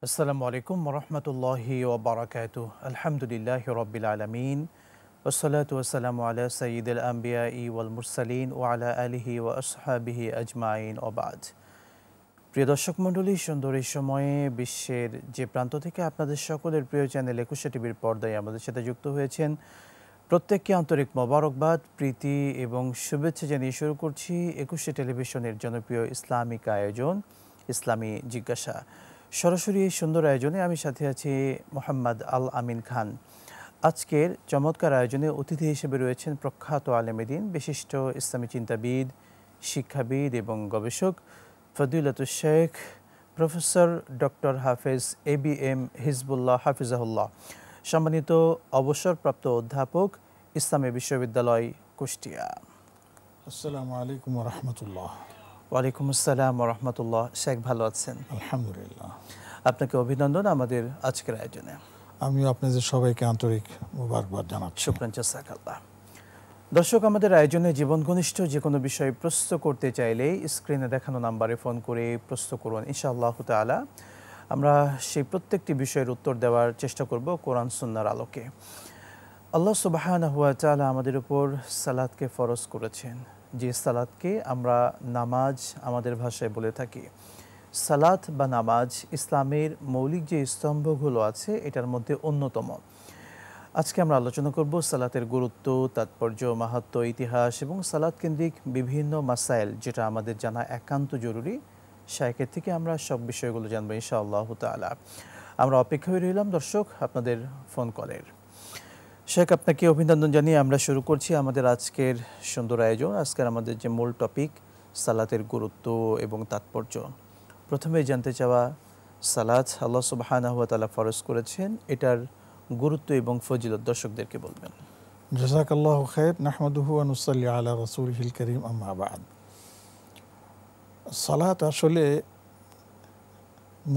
আসসালামু আলাইকুম ওরহমতুল্লাহি ওবরাকাতুহ। আলহামদুলিল্লাহি রব্বিল আলামিন ওয়াসসালাতু ওয়াসসালামু আলা সাইয়্যিদিল আমবিয়াই ওয়াল মুরসালিন ওয়া আলা আলিহি ওয়া আসহাবিহি আজমাইন ওয়া বাদ। প্রিয় দর্শক মণ্ডলী, সুন্দর এই সময়ে বিশ্বের যে প্রান্ত থেকে আপনাদের সকলের প্রিয় চ্যানেল একুশে টিভির পর্দায় আমাদের সাথে যুক্ত হয়েছেন, প্রত্যেককে আন্তরিক মোবারকবাদ, প্রীতি এবং শুভেচ্ছা জানিয়ে শুরু করছি একুশে টেলিভিশনের জনপ্রিয় ইসলামিক আয়োজন ইসলামী জিজ্ঞাসা। সরাসরি এই সুন্দর আয়োজনে আমি সাথে আছি মোহাম্মদ আল আমিন খান। আজকের চমৎকার আয়োজনে অতিথি হিসেবে রয়েছেন প্রখ্যাত আলেমে দ্বীন, বিশিষ্ট ইসলামী চিন্তাবিদ, শিক্ষাবিদ এবং গবেষক ফদিলাতুশ শেখ প্রফেসর ডক্টর হাফেজ ABM হিজবুল্লাহ হাফিজাহুল্লাহ, সম্মানিত অবসরপ্রাপ্ত অধ্যাপক, ইসলামী বিশ্ববিদ্যালয়, কুষ্টিয়া। আসসালামু আলাইকুম ওয়া রাহমাতুল্লাহ। ওয়ালাইকুম আসসালাম ওয়া রাহমাতুল্লাহ। শেখ, ভালো আছেন? আলহামদুলিল্লাহ। আপনাকে অভিনন্দন আমাদের আজকের আয়োজনে। আমিও আপনাদের সবাইকে আন্তরিক মোবারকবাদ জানাচ্ছি। শুকরান, জাযাকাল্লাহ। দর্শক, আমাদের আয়োজনে জীবন ঘনিষ্ঠ যে কোনো বিষয়ে প্রশ্ন করতে চাইলে স্ক্রিনে দেখানো নাম্বারে ফোন করে প্রশ্ন করুন। ইনশাআল্লাহ তাআলা আমরা সেই প্রত্যেকটি বিষয়ের উত্তর দেওয়ার চেষ্টা করব কোরআন সুন্নাহর আলোকে। আল্লাহ সুবহানাহু ওয়া তাআলা আমাদের উপর সালাতকে ফরজ করেছেন, যে সালাতকে আমরা নামাজ আমাদের ভাষায় বলে থাকি। সালাত বা নামাজ ইসলামের মৌলিক যে স্তম্ভগুলো আছে এটার মধ্যে অন্যতম। আজকে আমরা আলোচনা করব সালাতের গুরুত্ব, তাৎপর্য, মাহাত্ম্য, ইতিহাস এবং সালাত কেন্দ্রিক বিভিন্ন মাসাইল, যেটা আমাদের জানা একান্ত জরুরি। শায়েখের থেকে আমরা সব বিষয়গুলো জানবো ইনশাআল্লাহ তাআলা। আমরা অপেক্ষায় রইলাম দর্শক আপনাদের ফোন কলের। শেখ, আপনাকে অভিনন্দন জানিয়ে আমরা শুরু করছি আমাদের আজকের সুন্দর আয়োজন। আজকের আমাদের যে মূল টপিক, সালাতের গুরুত্ব এবং তাৎপর্য। প্রথমে জানতে চাওয়া, সালাত আল্লাহ সুবহানাহু ওয়া তাআলা ফরজ করেছেন, এটার গুরুত্ব এবং ফজিলত দর্শকদেরকে বলবেন। জাযাকাল্লাহু খাইর। নাহমাদুহু ওয়া নুসাল্লি আলা রাসূলিহিল কারীম, আম্মা বা'দ। সালাত আসলে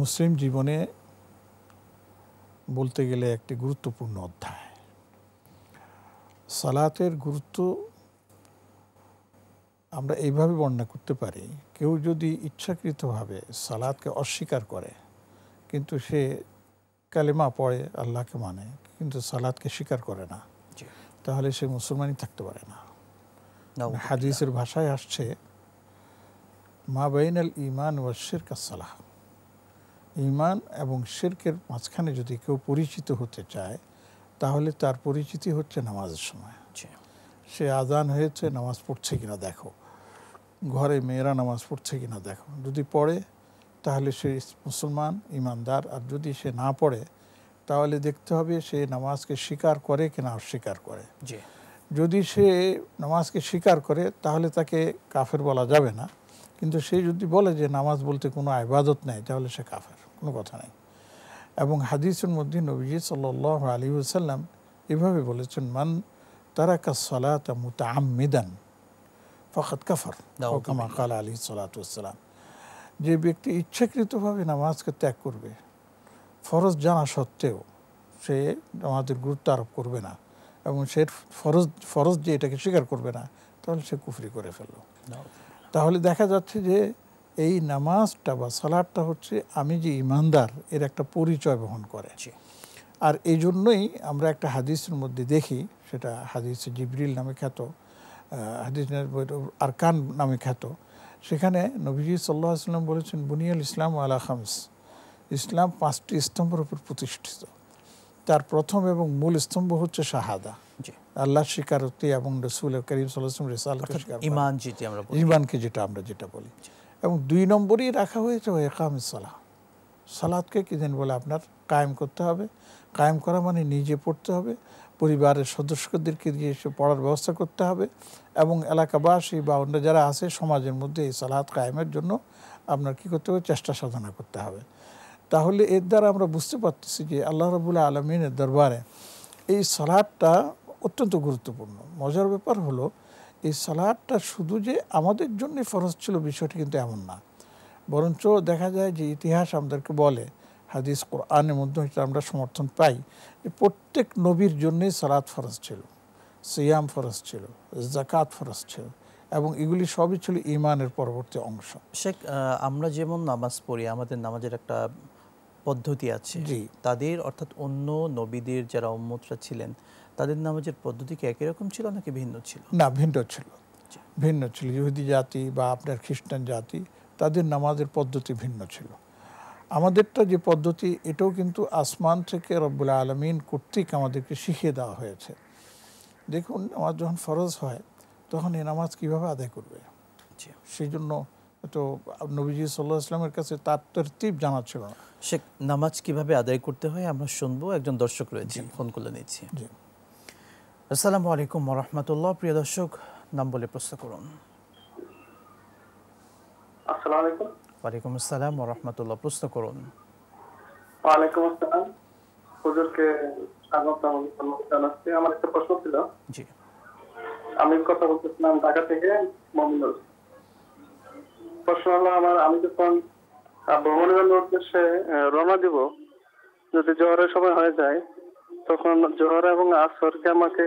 মুসলিম জীবনে বলতে গেলে একটি গুরুত্বপূর্ণ অধ্যায়। সালাতের গুরুত্ব আমরা এইভাবে বর্ণনা করতে পারি, কেউ যদি ইচ্ছাকৃতভাবে সালাতকে অস্বীকার করে, কিন্তু সে কালেমা পড়ে, আল্লাহকে মানে, কিন্তু সালাতকে স্বীকার করে না, তাহলে সে মুসলমানই থাকতে পারে না। হাদিসের ভাষায় আসছে, মা বাইনাল ঈমান ওয়া শিরক আস-সালাহ। ঈমান এবং শিরকের মাঝখানে যদি কেউ পরিচিত হতে চায়, তাহলে তার পরিচিতি হচ্ছে নামাজের সময়। সে আজান হয়েছে, নামাজ পড়ছে কিনা দেখো, ঘরে মেয়েরা নামাজ পড়ছে কিনা দেখো। যদি পড়ে তাহলে সে মুসলমান, ইমানদার। আর যদি সে না পড়ে তাহলে দেখতে হবে সে নামাজকে স্বীকার করে কিনা অস্বীকার করে। যদি সে নামাজকে স্বীকার করে তাহলে তাকে কাফের বলা যাবে না, কিন্তু সে যদি বলে যে নামাজ বলতে কোনো ইবাদত নেই, তাহলে সে কাফের, কোনো কথা নেই। এবং হাদিসের মধ্যে নবীজি সাল্লাল্লাহু আলাইহি ওয়াসাল্লাম এভাবে বলেছেন, মান তারাকা সালাতা মুতাআম্মিদান ফাকাদ কাফার, আও কামা ক্বালা আলাইহিস সালাতু ওয়াসসালাম। যে ব্যক্তি ইচ্ছাকৃতভাবে নামাজকে ত্যাগ করবে, ফরজ জানা সত্ত্বেও সে নামাজের গুরুত্ব আরোপ করবে না এবং সে ফরজ যে এটাকে স্বীকার করবে না, তাহলে সে কুফরি করে ফেলল। তাহলে দেখা যাচ্ছে যে এই নামাজটা বা সালাতটা হচ্ছে আমি যে ইমানদার এর একটা পরিচয় বহন করে। আর এই জন্যই আমরা একটা হাদিসের মধ্যে দেখি, সেটা হাদিসে জিবরিল নামে খ্যাত, হাদিস আরকান নামে খ্যাত। সেখানে নবীজি সাল্লাল্লাহু আলাইহি ওয়াসাল্লাম বলেছেন, বুনিয়াল ইসলাম আলা খামস। ইসলাম 5টি স্তম্ভের উপর প্রতিষ্ঠিত। তার প্রথম এবং মূল স্তম্ভ হচ্ছে শাহাদা, আল্লাহর স্বীকারোক্তি এবং রাসূল করিম সাল্লাল্লাহু আলাইহি ওয়াসাল্লাম রিসালাতের স্বীকার, ঈমানকে আমরা যেটা বলি। এবং 2 নম্বরই রাখা হয়েছে ইকামিস সালাহ। সালাতকে কি যেন বলে আপনার কায়েম করতে হবে। কায়েম করা মানে নিজে পড়তে হবে, পরিবারের সদস্যদেরকে দিয়ে এসে পড়ার ব্যবস্থা করতে হবে, এবং এলাকাবাসী বা অন্য যারা আছে সমাজের মধ্যে এই সালাত কায়েমের জন্য আপনার কী করতে হবে, চেষ্টা সাধনা করতে হবে। তাহলে এর দ্বারা আমরা বুঝতে পারতেছি যে আল্লাহ রাব্বুল আলামিনের দরবারে এই সালাতটা অত্যন্ত গুরুত্বপূর্ণ। মজার ব্যাপার হলো, এই সালাতটা শুধু যে আমাদের জন্য ফরজ ছিল বিষয়টি কিন্তু এমন না, বরঞ্চ দেখা যায় যে ইতিহাস আমাদেরকে বলে, হাদিস কোরআনের মধ্যে আমরা সমর্থন পাই যে প্রত্যেক নবীর জন্যই সালাত ফরজ ছিল, সিয়াম ফরজ ছিল, যাকাত ফরজ ছিল, এবং এগুলি সবই ছিল ঈমানের পরবর্তী অংশ। শেখ, আমরা যেমন নামাজ পড়ি, আমাদের নামাজের একটা পদ্ধতি আছে, জি তাদের অর্থাৎ অন্য নবীদের যারা উম্মতরা ছিলেন তাদের নামাজের পদ্ধতি কি একই রকম ছিল নাকি ভিন্ন ছিল? না, ভিন্ন ছিল। জি। ভিন্ন ছিল। ইহুদি জাতি বা আপনার খ্রিস্টান জাতি, তাদের নামাজের পদ্ধতি ভিন্ন ছিল। আমাদেরটা যে পদ্ধতি, এটাও কিন্তু আসমান থেকে রব্বুল আলামিন কর্তৃক আমাদেরকে শিখিয়ে দেওয়া হয়েছে। দেখুন, নামাজ যখন ফরজ হয় তখন এই নামাজ কীভাবে আদায় করবে, জি। সেই জন্য তো নবীজি সাল্লাল্লাহু আলাইহি ওয়াসাল্লামের কাছে তার তরতিব জানা ছিল না। সে নামাজ কিভাবে আদায় করতে হয় আমরা শুনবো। একজন দর্শক রয়েছেন, ফোন করে নিচ্ছি। জি। আসসালামু আলাইকুম ওয়া রাহমাতুল্লাহ। প্রিয় দর্শক, নাম বলে প্রশ্ন করুন। আসসালামু আলাইকুম। ওয়ালাইকুম আসসালাম ওয়া রাহমাতুল্লাহ। প্রশ্ন করুন। ওয়ালাইকুম আসসালাম। হুজুরকে স্বাগতম জানাচ্ছি। আমার একটা প্রশ্ন ছিল। জি। আমি কথা বলতেছিলাম ঢাকা থেকে মমিনুল। প্রশ্ন হলো আমি যখন ভ্রমণের উদ্দেশ্যে রওনা দিব, যদি জোহরের সময় হয়ে যায়, তখন জোহর এবং আসরকে আমাকে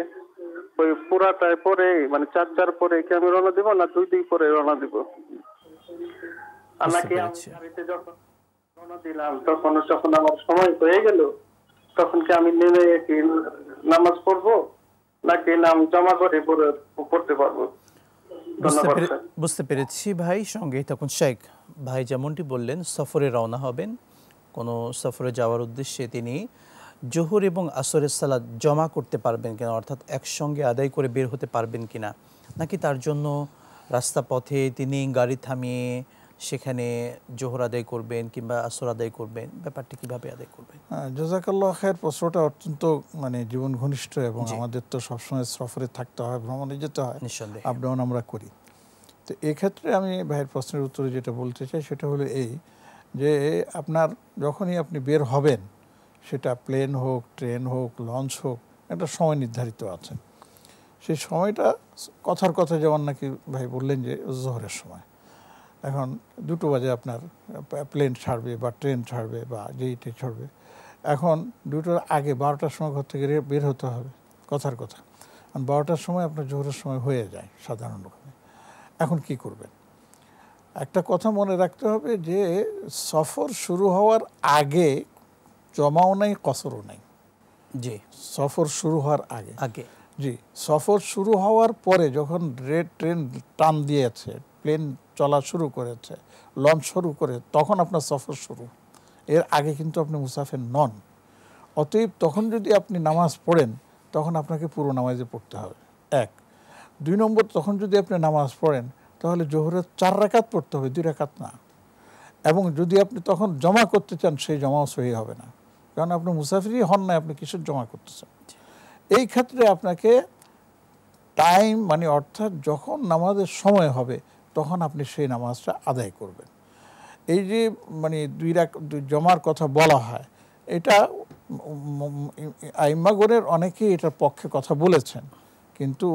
ওই পুরাটাই পরে, মানে 4 পরে কি আমি রওনা দিব, না 2 পরে রওনা দিব? আর নাকি আমি গাড়িতে যখন রওনা দিলাম যখন আমার সময় হয়ে গেল, তখন কি আমি নেমে কি নামাজ পড়বো, নাকি নাম জমা করে পড়তে পারবো? বুঝতে পেরেছি ভাই। সঙ্গেই থাকুন শেখ। ভাই যেমনটি বললেন সফরে রওনা হবেন, কোনো সফরে যাওয়ার উদ্দেশ্যে তিনি জোহর এবং আসরের সালাত জমা করতে পারবেন কিনা, অর্থাৎ একসঙ্গে আদায় করে বের হতে পারবেন কিনা, নাকি তার জন্য রাস্তা পথে তিনি গাড়ি থামিয়ে সেখানে জোহর আদায় করবেন কিংবা আসর আদায় করবেন, ব্যাপারটি কিভাবে আদায় করবেন? জাযাকাল্লাহ খায়ের। প্রশ্নটা অত্যন্ত জীবন ঘনিষ্ঠ, এবং আমাদের তো সবসময় সফরে থাকতে হয়, ভ্রমণে যেতে হয়, নিঃসন্দেহে আপ ডাউন আমরা করি। তো এক্ষেত্রে আমি ভাইয়ের প্রশ্নের উত্তরে যেটা বলতে চাই সেটা হলো এই, যে আপনার যখনই আপনি বের হবেন, সেটা প্লেন হোক, ট্রেন হোক, লঞ্চ হোক, একটা সময় নির্ধারিত আছে। সেই সময়টা কথার কথা যেমন নাকি ভাই বললেন যে জোহরের সময়। এখন 2 বাজে আপনার প্লেন ছাড়বে বা ট্রেন ছাড়বে বা যেইটা ছাড়বে। এখন 2টার আগে 12টার সময় ঘর থেকে বের হতে হবে, কথার কথা। 12টার সময় আপনার জোহরের সময় হয়ে যায় সাধারণ রকমে। এখন কি করবেন? একটা কথা মনে রাখতে হবে যে সফর শুরু হওয়ার আগে জমাও নাই, কসরও নাই। জি। সফর শুরু হওয়ার আগে আগে জি। সফর শুরু হওয়ার পরে যখন ট্রেন টান দিয়েছে, প্লেন চলা শুরু করেছে, লঞ্চ শুরু করে, তখন আপনার সফর শুরু। এর আগে কিন্তু আপনি মুসাফির নন। অতএব তখন যদি আপনি নামাজ পড়েন, তখন আপনাকে পুরো নামাজে পড়তে হবে, 1। 2 নম্বর, তখন যদি আপনি নামাজ পড়েন তাহলে জোহরের 4 রাকাত পড়তে হবে, 2 রাকাত না। এবং যদি আপনি তখন জমা করতে চান, সেই জমাও সহি হবে না, কারণ আপনি মুসাফিরই হন না, আপনি কিসের জমা করতেছেন। এই ক্ষেত্রে আপনাকে টাইম, অর্থাৎ যখন নামাজের সময় হবে তখন আপনি সেই নামাজটা আদায় করবেন। এই যে 2 রাকাত জমার কথা বলা হয়, এটা আইম্মাগণের অনেকেই এটার পক্ষে কথা বলেছেন, কিন্তু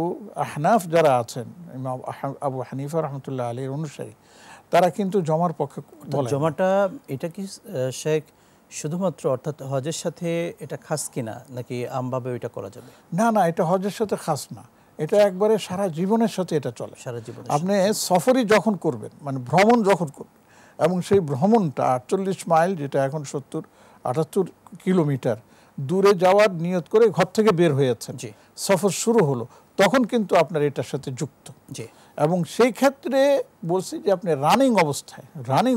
আহনাফ যারা আছেন, ইমাম আবু হানিফা রহমতুল্লাহ আলাইহির অনুসারী, তারা কিন্তু জমার পক্ষে বলেন। জমাটা এটা কি শেখ শুধুমাত্র অর্থাৎ হজের সাথে এটা খাস কিনা, নাকি আমভাবে এটা করা যাবে? না, এটা হজের সাথে খাস না, এটা একবারে সারা জীবনের সাথে এটা চলে। সারা জীবন আপনি সফরই যখন করবেন, ভ্রমণ যখন করবেন, এবং সেই ভ্রমণটা 48 মাইল, যেটা এখন 70-78 কিলোমিটার দূরে যাওয়ার নিয়ত করে ঘর থেকে বের হয়েছেন, সফর শুরু হলো, তখন কিন্তু আপনার এটার সাথে যুক্ত। এবং সেই ক্ষেত্রে বলছি যে আপনি রানিং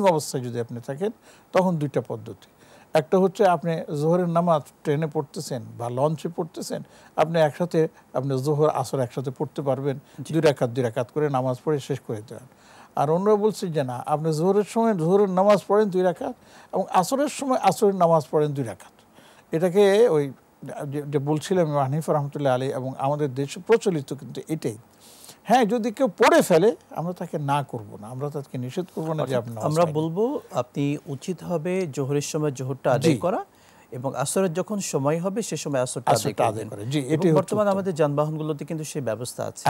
অবস্থায় যদি আপনি থাকেন, তখন 2টা পদ্ধতি। একটা হচ্ছে আপনি জোহরের নামাজ ট্রেনে পড়তেছেন বা লঞ্চে পড়তেছেন, আপনি একসাথে জোহর আসর একসাথে পড়তে পারবেন, 2 রাকাত করে নামাজ পড়ে শেষ করে দেবেন। আর অন্যরা বলছি যে না, আপনি জোহরের সময় জোহরের নামাজ পড়েন 2 রাকাত, এবং আসরের সময় আসরের নামাজ পড়েন 2 রাকাত। এটাকে ওই যে বলছিলাম হানিফা রহমতুল্লাহ আলাইহি, এবং আমাদের দেশে প্রচলিত কিন্তু এটাই। হ্যাঁ, যদি কেউ পড়ে ফেলে, আমরা তাকে না করব না, আমরা তাকে নিষেধ করব না যে আপনি, আমরা বলবো আপনি উচিত হবে জোহরের সময় জোহরটা আদায় করা, এবং আসরের যখন সময় হবে সে সময় আসরটা আদায় করা। বর্তমানে আমাদের যানবাহনগুলোতে কিন্তু সেই ব্যবস্থা আছে,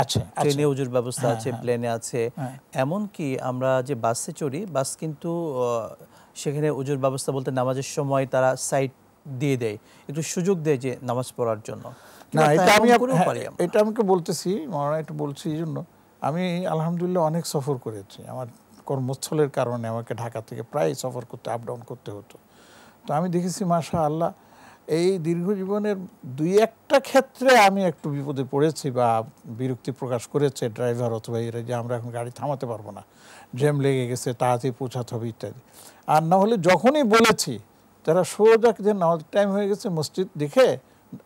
ট্রেনে উজুর ব্যবস্থা আছে, প্লেনে আছে, এমনকি আমরা যে বাসে চড়ি, বাস কিন্তু সেখানে উজুর ব্যবস্থা বলতে নামাজের সময় তারা সাইড দিয়ে দেয়, একটু সুযোগ দেয় যে নামাজ পড়ার জন্য। না, এটা আমাকে বলতেছি, একটু বলছি এই জন্য, আমি আলহামদুলিল্লাহ অনেক সফর করেছি। আমার কর্মস্থলের কারণে আমাকে ঢাকা থেকে প্রায় সফর করতে, আপ ডাউন করতে হতো। তো আমি দেখেছি মাশাআল্লাহ এই দীর্ঘ জীবনের দুই একটা ক্ষেত্রে আমি একটু বিপদে পড়েছি বা বিরক্তি প্রকাশ করেছে ড্রাইভার অথবা এরা, যে আমরা এখন গাড়ি থামাতে পারবো না, জ্যাম লেগে গেছে, তাড়াতাড়ি পৌঁছাতে হবে ইত্যাদি। আর না হলে যখনই বলেছি তারা সোজা যে নামাজ টাইম হয়ে গেছে মসজিদ দেখে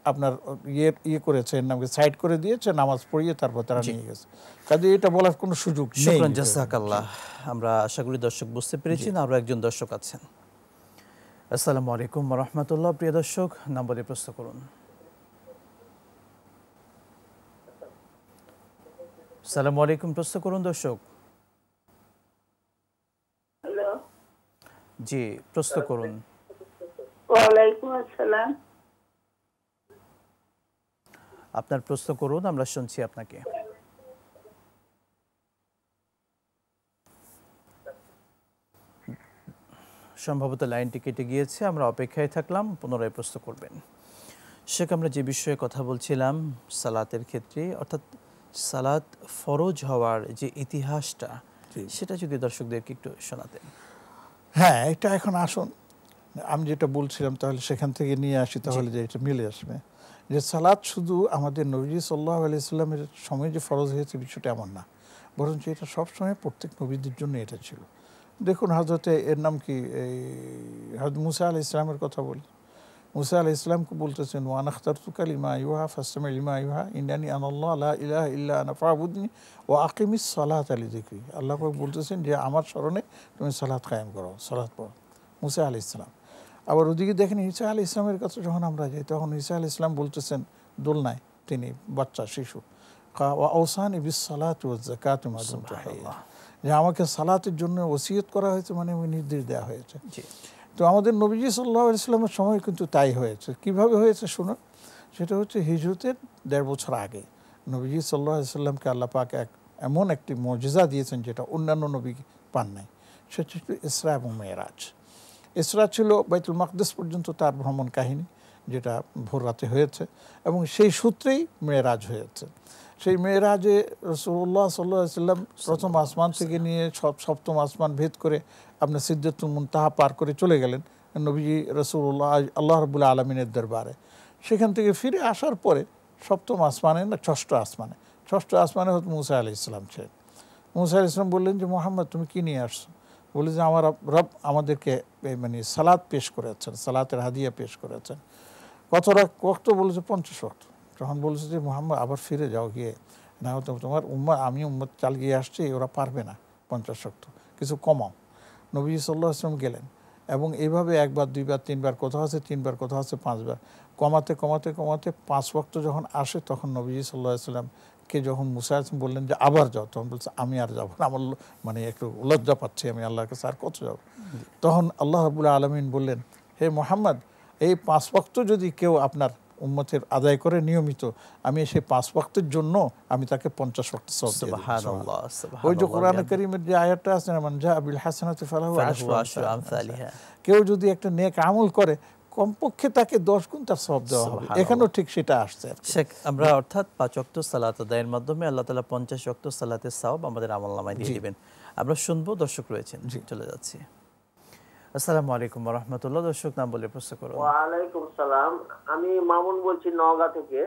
আপনার ইয়ে করেছে, এর নামকে সাইড করে দিয়েছে, নামাজ পড়িয়ে তারপর তারা নিয়ে গেছে। কাজে এটা বলার কোনো সুযোগ নেই। শুকরান জাযাকাল্লাহ। আমরা আশা করি দর্শক বুঝতে পেরেছেন। আরও একজন দর্শক আছেন। আসসালামু আলাইকুম ওয়া রাহমাতুল্লাহ। প্রিয় দর্শক, নম্বরে প্রশ্ন করুন। আসসালামু আলাইকুম, প্রশ্ন করুন দর্শক। হ্যালো, জি, প্রশ্ন করুন। ওয়ালাইকুম আসসালাম। আপনার প্রশ্ন করুন, আমরা শুনছি আপনাকে। সম্ভবত লাইনটি কেটে গিয়েছে, আমরা অপেক্ষায় থাকলাম, পুনরায় প্রশ্ন করবেন। শেখ, আমরা যে বিষয়ে কথা বলছিলাম সালাতের ক্ষেত্রে, অর্থাৎ সালাত ফরজ হওয়ার যে ইতিহাসটা, সেটা যদি দর্শকদেরকে একটু শোনাতেন। হ্যাঁ, এটা এখন আসুন আমি যেটা বলছিলাম তাহলে সেখান থেকে নিয়ে আসি, তাহলে যে এটা মিলে আসবে। যে সালাত শুধু আমাদের নবীজি সাল্লাল্লাহু আলাইহি সাল্লামের সময় যে ফরজ হয়েছে বিষয়টা এমন না, বরঞ্চ এটা সবসময় প্রত্যেক নবীদের জন্য এটা ছিল। দেখুন হযরতে এর নাম কি, এই হযরত মুসা আলাইহিস সালামের কথা বলি। মুসা আলাইহিস সালামকে বলতেছেন ওয়া আনা আখতারতুকা লিমা ইউহা ফাসতামি' লিমা ইউহা ইন্নানি আনাল্লাহু লা ইলাহা ইল্লা আনা ফা'বুদনি ওয়া আকিমিস সালাতা লিযিকরি। আল্লাহ পাক বলতেছেন যে আমার স্মরণে তুমি সালাত কায়েম করো, সালাত পড়ো। মুসা আলাইহিস সালাম। আবার ওদিকে দেখেন ঈসা আলাইহিস সালামের কাছে যখন আমরা যাই তখন ঈসা আলাইহিস সালাম বলতেছেন দোলনায়, তিনি বাচ্চা শিশু, ওয়া আওসানি বিস সালাতি ওয়াজ যাকাতি মা দুমতু হাইয়া, যে আমাকে সালাতের জন্য ওসিয়ত করা হয়েছে, মানে নির্দেশ দেওয়া হয়েছে। তো আমাদের নবীজি সাল্লাল্লাহু আলাইহি সাল্লামের সময় কিন্তু তাই হয়েছে। কিভাবে হয়েছে শুনুন, সেটা হচ্ছে হিজরতের 1.5 বছর আগে নবীজি সাল্লাল্লাহু আলাইহি সাল্লামকে আল্লাহ পাক এমন একটি মুজিজা দিয়েছেন যেটা অন্যান্য নবী পান নাই। সেটা ছিল ইসরা এবং মেরাজ। ইসরা ছিল বাইতুল মাকদিস পর্যন্ত তার ভ্রমণ কাহিনী, যেটা ভোর রাতে হয়েছে, এবং সেই সূত্রেই মেরাজ হয়েছে। সেই মেরাজে রাসূলুল্লাহ সাল্লাল্লাহু আলাইহি সাল্লাম প্রথম আসমান থেকে নিয়ে সপ্তম আসমান ভেদ করে আপনার সিদরাতুল মুনতাহা পার করে চলে গেলেন নবীজি রাসূলুল্লাহ আল্লাহ রাব্বুল আলামিনের দরবারে। সেখান থেকে ফিরে আসার পরে সপ্তম আসমানে না ষষ্ঠ আসমানে হয়তো মুসা আলাইহিস সালাম ছিলেন। মুসা আলাইহিস সালাম বললেন যে মুহাম্মদ তুমি কি নিয়ে আসছো? বলে যে আমার রব আমাদেরকে মানে সালাত পেশ করেছেন, সালাতের হাদিয়া পেশ করেছেন। কত বলেছে 50 ওয়াক্ত। তখন বলেছে যে মুহাম্মদ আবার ফিরে যাও, গিয়ে না হতো তোমার আমি উম্মত চালিয়ে আসছি, ওরা পারবে না 50 ওয়াক্ত, কিছু কমাও। নবী সাল্লাল্লাহু আলাইহি ওয়াসাল্লাম গেলেন এবং এইভাবে একবার দুইবার তিনবার, কোথাও আছে 3বার, কোথাও আছে 5বার, কমাতে 5 ওয়াক্ত যখন আসে তখন নবী সাল্লাল্লাহু আলাইহি ওয়াসাল্লামকে যখন মুসা আলাইহিস বললেন যে আবার যাও, তখন বলছে আমি আর যাবো না, আমার মানে একটু লজ্জা পাচ্ছি, আমি আল্লাহর কাছে আর কত যাব। তখন আল্লাহ রাব্বুল আলামিন বললেন, হে মুহাম্মদ, এই 5 ওয়াক্ত যদি কেউ আপনার উম্মতের আদায় করে নিয়মিত, আমি সেই 5 ওয়াক্তের জন্য আমি তাকে 50 ওয়াক্ত সওয়াব দেব। সুবহানাল্লাহ। ওই যে কোরআনে কারীমের যে আয়াতটা আছে না, মান জা বিল হাসানাতি ফালাহু আশরু আমসালিহা, কেউ যদি একটা নেক আমল করে কমপক্ষে তাকে 10 গুণ তার সওয়াব দেওয়া হবে। এখানেও ঠিক সেটা আসছে। শেখ, আমরা অর্থাৎ 5 ওয়াক্ত সালাত আদায়ের মাধ্যমে আল্লাহ তাআলা 50 ওয়াক্ত সালাতের সওয়াব আমাদের আমলনামায় দিয়ে দিবেন। আমরা শুনবো, দর্শক রয়েছেন, চলে যাচ্ছি। আসসালামু আলাইকুম ওয়া রাহমাতুল্লাহ। দর্শক নাম বলে প্রশ্ন করুন। ওয়া আলাইকুম সালাম। আমি মামুন বলছি নওগাঁ থেকে।